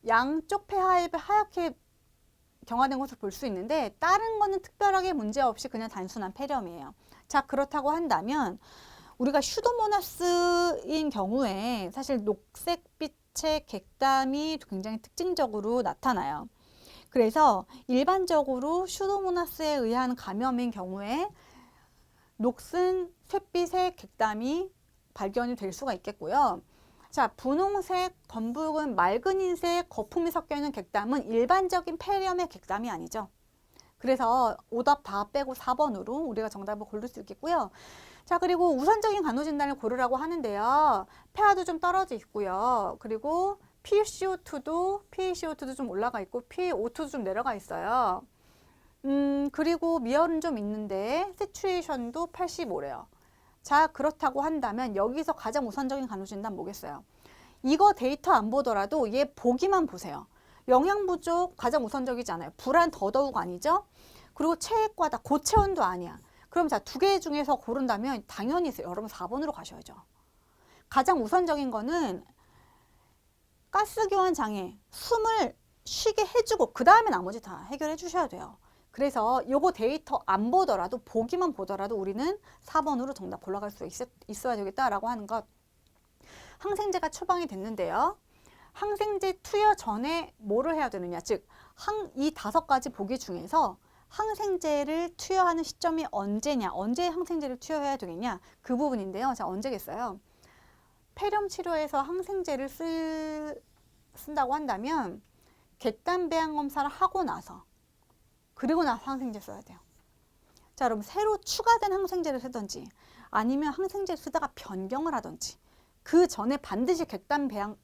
양쪽 폐하엽이 하얗게 경화된 것을 볼 수 있는데 다른 거는 특별하게 문제없이 그냥 단순한 폐렴이에요. 자, 그렇다고 한다면 우리가 슈도모나스인 경우에 사실 녹색빛의 객담이 굉장히 특징적으로 나타나요. 그래서 일반적으로 슈도모나스에 의한 감염인 경우에 녹슨 쇳빛의 객담이 발견이 될 수가 있겠고요. 자, 분홍색, 검붉은 맑은 흰색 거품이 섞여 있는 객담은 일반적인 폐렴의 객담이 아니죠. 그래서 오답 다 빼고 4번으로 우리가 정답을 고를 수 있겠고요. 자, 그리고 우선적인 간호진단을 고르라고 하는데요. 폐하도 좀 떨어져 있고요. 그리고 PaCO2도 좀 올라가 있고 PaO2도 좀 내려가 있어요. 그리고 미열은 좀 있는데 세츄레이션도 85래요. 자, 그렇다고 한다면 여기서 가장 우선적인 간호진단 뭐겠어요? 이거 데이터 안 보더라도 얘 보기만 보세요. 영양 부족 가장 우선적이지 않아요. 불안 더더욱 아니죠? 그리고 체액과다 고체온도 아니야. 그럼 자, 두 개 중에서 고른다면 당연히 여러분 4번으로 가셔야죠. 가장 우선적인 거는 가스교환 장애, 숨을 쉬게 해주고 그 다음에 나머지 다 해결해 주셔야 돼요. 그래서 요거 데이터 안 보더라도 보기만 보더라도 우리는 4번으로 정답 골라갈 수 있어야 되겠다라고 하는 것. 항생제가 처방이 됐는데요. 항생제 투여 전에 뭐를 해야 되느냐, 즉 이 5가지 보기 중에서 항생제를 투여하는 시점이 언제냐, 언제 항생제를 투여해야 되겠냐, 그 부분인데요. 자, 언제겠어요? 폐렴 치료에서 항생제를 쓴다고 한다면 객단 배양 검사를 하고 나서, 그리고 나서 항생제 써야 돼요. 자, 여러분 새로 추가된 항생제를 쓰든지 아니면 항생제를 쓰다가 변경을 하든지 그 전에 반드시 객단 배양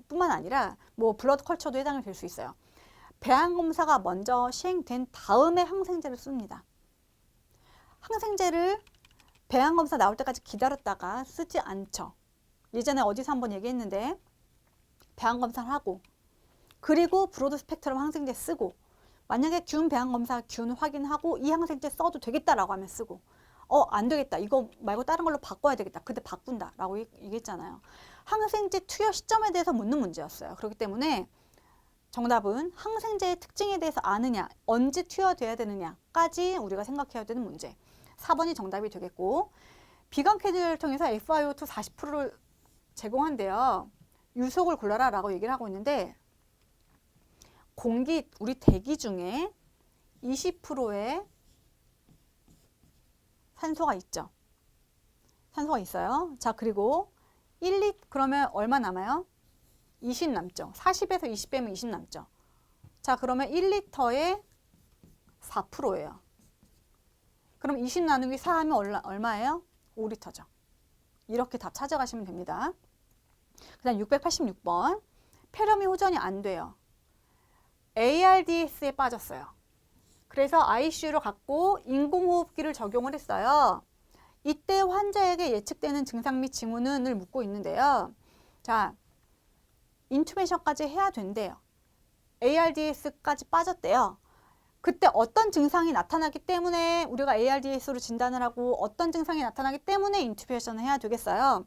뿐만 아니라 뭐 블러드 컬처도 해당이 될 수 있어요. 배양 검사가 먼저 시행된 다음에 항생제를 씁니다. 항생제를 배양 검사 나올 때까지 기다렸다가 쓰지 않죠. 예전에 어디서 한번 얘기했는데 배양 검사를 하고 그리고 브로드 스펙트럼 항생제 쓰고 만약에 균 배양 검사 균 확인하고 이 항생제 써도 되겠다라고 하면 쓰고 안 되겠다, 이거 말고 다른 걸로 바꿔야 되겠다, 그때 바꾼다 라고 얘기했잖아요. 항생제 투여 시점에 대해서 묻는 문제였어요. 그렇기 때문에 정답은 항생제의 특징에 대해서 아느냐, 언제 투여돼야 되느냐까지 우리가 생각해야 되는 문제. 4번이 정답이 되겠고, 비건 캐디를 통해서 FiO2 40%를 제공한대요. 유속을 골라라 라고 얘기를 하고 있는데 공기, 우리 대기 중에 20%의 산소가 있죠. 산소가 있어요. 자, 그리고 1리 그러면 얼마 남아요? 20 남죠. 40에서 20 빼면 20 남죠. 자, 그러면 1리터에 4%예요. 그럼 20 나누기 4 하면 얼마예요? 5리터죠. 이렇게 답 찾아가시면 됩니다. 그 다음 686번. 폐렴이 호전이 안 돼요. ARDS에 빠졌어요. 그래서 ICU로 갔고 인공호흡기를 적용을 했어요. 이때 환자에게 예측되는 증상 및 징후는을 묻고 있는데요. 자, 인투베이션까지 해야 된대요. ARDS까지 빠졌대요. 그때 어떤 증상이 나타나기 때문에 우리가 ARDS로 진단을 하고 어떤 증상이 나타나기 때문에 인투베이션을 해야 되겠어요.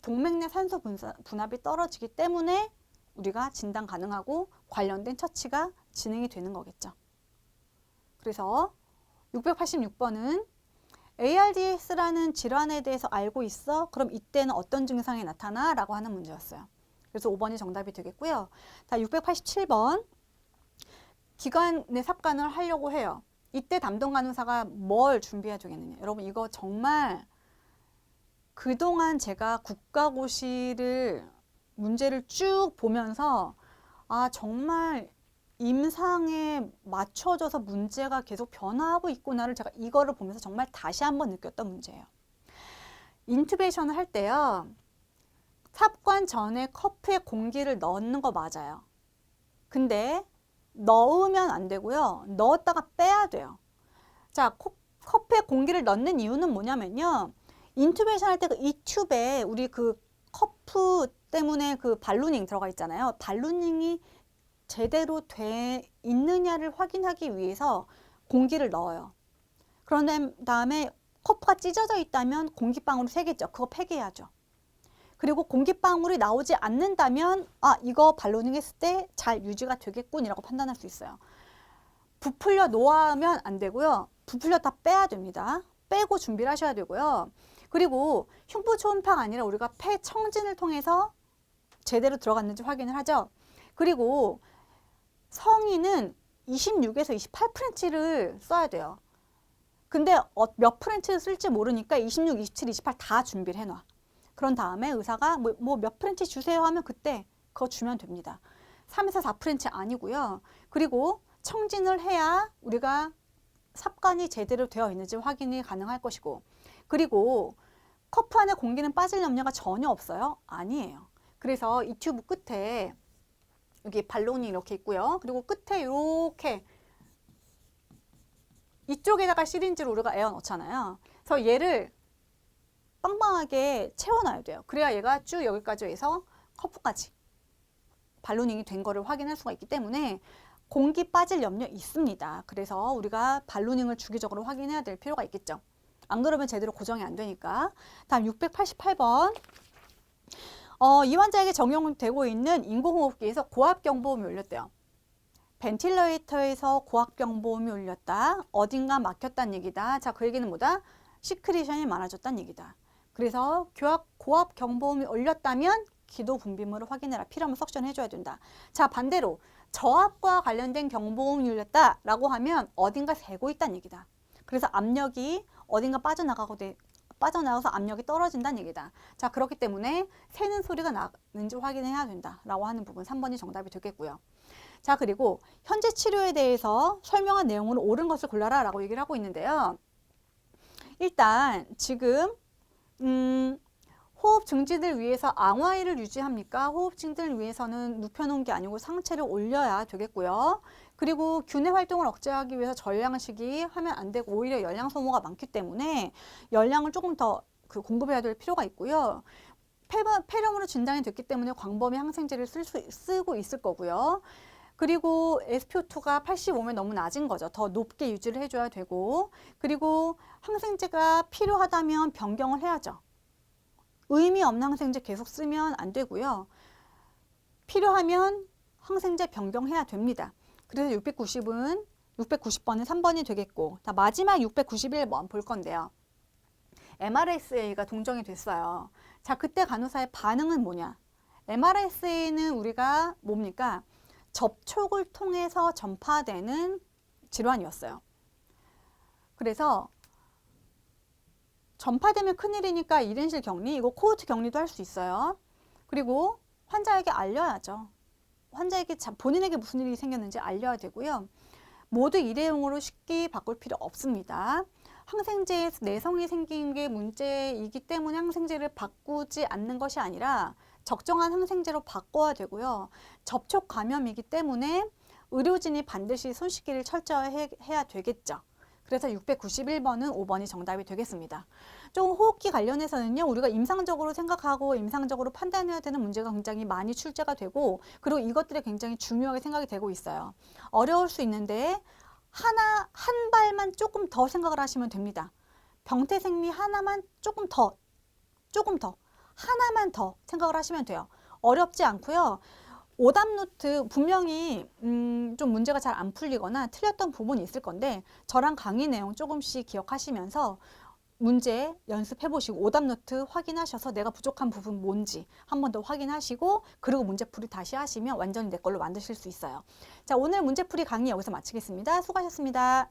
동맥 내 산소 분압이 떨어지기 때문에 우리가 진단 가능하고 관련된 처치가 진행이 되는 거겠죠. 그래서 686번은 ARDS라는 질환에 대해서 알고 있어? 그럼 이때는 어떤 증상이 나타나? 라고 하는 문제였어요. 그래서 5번이 정답이 되겠고요. 자, 687번. 기관의 삽관을 하려고 해요. 이때 담당 간호사가 뭘 준비해야 되겠느냐. 여러분 이거 정말 그동안 제가 국가고시를 문제를 쭉 보면서 아 정말 임상에 맞춰져서 문제가 계속 변화하고 있구나를 제가 이거를 보면서 정말 다시 한번 느꼈던 문제예요. 인투베이션을 할 때요. 삽관 전에 컵에 공기를 넣는 거 맞아요. 근데 넣으면 안 되고요. 넣었다가 빼야 돼요. 자, 컵에 공기를 넣는 이유는 뭐냐면요. 인투베이션 할 때 이 튜브에 우리 그 커프 때문에 그 발루닝 들어가 있잖아요. 발루닝이 제대로 돼 있느냐를 확인하기 위해서 공기를 넣어요. 그런 다음에 커프가 찢어져 있다면 공기방울이 새겠죠. 그거 폐기해야죠. 그리고 공기방울이 나오지 않는다면 아 이거 발로닝 했을 때 잘 유지가 되겠군이라고 판단할 수 있어요. 부풀려 놓으면 안 되고요. 부풀렸다 빼야 됩니다. 빼고 준비를 하셔야 되고요. 그리고 흉부 초음파가 아니라 우리가 폐 청진을 통해서 제대로 들어갔는지 확인을 하죠. 그리고 성인은 26에서 28프렌치를 써야 돼요. 근데 몇 프렌치를 쓸지 모르니까 26, 27, 28 다 준비를 해놔. 그런 다음에 의사가 뭐 몇 프렌치 주세요 하면 그때 그거 주면 됩니다. 3에서 4프렌치 아니고요. 그리고 청진을 해야 우리가 삽관이 제대로 되어 있는지 확인이 가능할 것이고 그리고 커프 안에 공기는 빠질 염려가 전혀 없어요? 아니에요. 그래서 이 튜브 끝에 여기 발론이 이렇게 있고요. 그리고 끝에 이렇게 이쪽에다가 시린지를 우리가 에어 넣잖아요. 그래서 얘를 빵빵하게 채워놔야 돼요. 그래야 얘가 쭉 여기까지 해서 커프까지 발로닝이 된 거를 확인할 수가 있기 때문에 공기 빠질 염려 있습니다. 그래서 우리가 발로닝을 주기적으로 확인해야 될 필요가 있겠죠. 안 그러면 제대로 고정이 안 되니까. 다음 688번. 이 환자에게 적용되고 있는 인공호흡기에서 고압경보음이 울렸대요. 벤틸레이터에서 고압경보음이 울렸다. 어딘가 막혔다는 얘기다. 자, 그 얘기는 뭐다? 시크리션이 많아졌다는 얘기다. 그래서 고압경보음이 울렸다면 기도 분비물을 확인해라. 필요하면 석션 해줘야 된다. 자, 반대로 저압과 관련된 경보음이 울렸다라고 하면 어딘가 새고 있다는 얘기다. 그래서 압력이 어딘가 빠져나가서 압력이 떨어진다는 얘기다. 자, 그렇기 때문에 새는 소리가 나는지 확인해야 된다라고 하는 부분 3번이 정답이 되겠고요. 자, 그리고 현재 치료에 대해서 설명한 내용으로 옳은 것을 골라라 라고 얘기를 하고 있는데요. 일단 지금 호흡 증진을 위해서 앙화의를 유지합니까? 호흡 증진을 위해서는 눕혀놓은 게 아니고 상체를 올려야 되겠고요. 그리고 균의 활동을 억제하기 위해서 전량식이 하면 안 되고 오히려 열량 소모가 많기 때문에 열량을 조금 더 공급해야 될 필요가 있고요. 폐렴으로 진단이 됐기 때문에 광범위 항생제를 쓰고 있을 거고요. 그리고 SpO2가 85면 너무 낮은 거죠. 더 높게 유지를 해줘야 되고 그리고 항생제가 필요하다면 변경을 해야죠. 의미 없는 항생제 계속 쓰면 안 되고요. 필요하면 항생제 변경해야 됩니다. 그래서 690번은 3번이 되겠고 마지막 691번 볼 건데요. MRSA가 동정이 됐어요. 자, 그때 간호사의 반응은 뭐냐? MRSA는 우리가 뭡니까? 접촉을 통해서 전파되는 질환이었어요. 그래서 전파되면 큰일이니까 1인실 격리, 이거 코호트 격리도 할 수 있어요. 그리고 환자에게 알려야죠. 환자에게 본인에게 무슨 일이 생겼는지 알려야 되고요. 모두 일회용으로 쉽게 바꿀 필요 없습니다. 항생제에서 내성이 생긴 게 문제이기 때문에 항생제를 바꾸지 않는 것이 아니라 적정한 항생제로 바꿔야 되고요. 접촉 감염이기 때문에 의료진이 반드시 손 씻기를 철저히 해야 되겠죠. 그래서 691번은 5번이 정답이 되겠습니다. 좀 호흡기 관련해서는요. 우리가 임상적으로 생각하고 임상적으로 판단해야 되는 문제가 굉장히 많이 출제가 되고 그리고 이것들이 굉장히 중요하게 생각이 되고 있어요. 어려울 수 있는데 한 발만 조금 더 생각을 하시면 됩니다. 병태생리 하나만 조금 더 하나만 더 생각을 하시면 돼요. 어렵지 않고요. 오답 노트 분명히 좀 문제가 잘 안 풀리거나 틀렸던 부분이 있을 건데 저랑 강의 내용 조금씩 기억하시면서 문제 연습해 보시고 오답노트 확인하셔서 내가 부족한 부분 뭔지 한 번 더 확인하시고 그리고 문제풀이 다시 하시면 완전히 내 걸로 만드실 수 있어요. 자, 오늘 문제풀이 강의 여기서 마치겠습니다. 수고하셨습니다.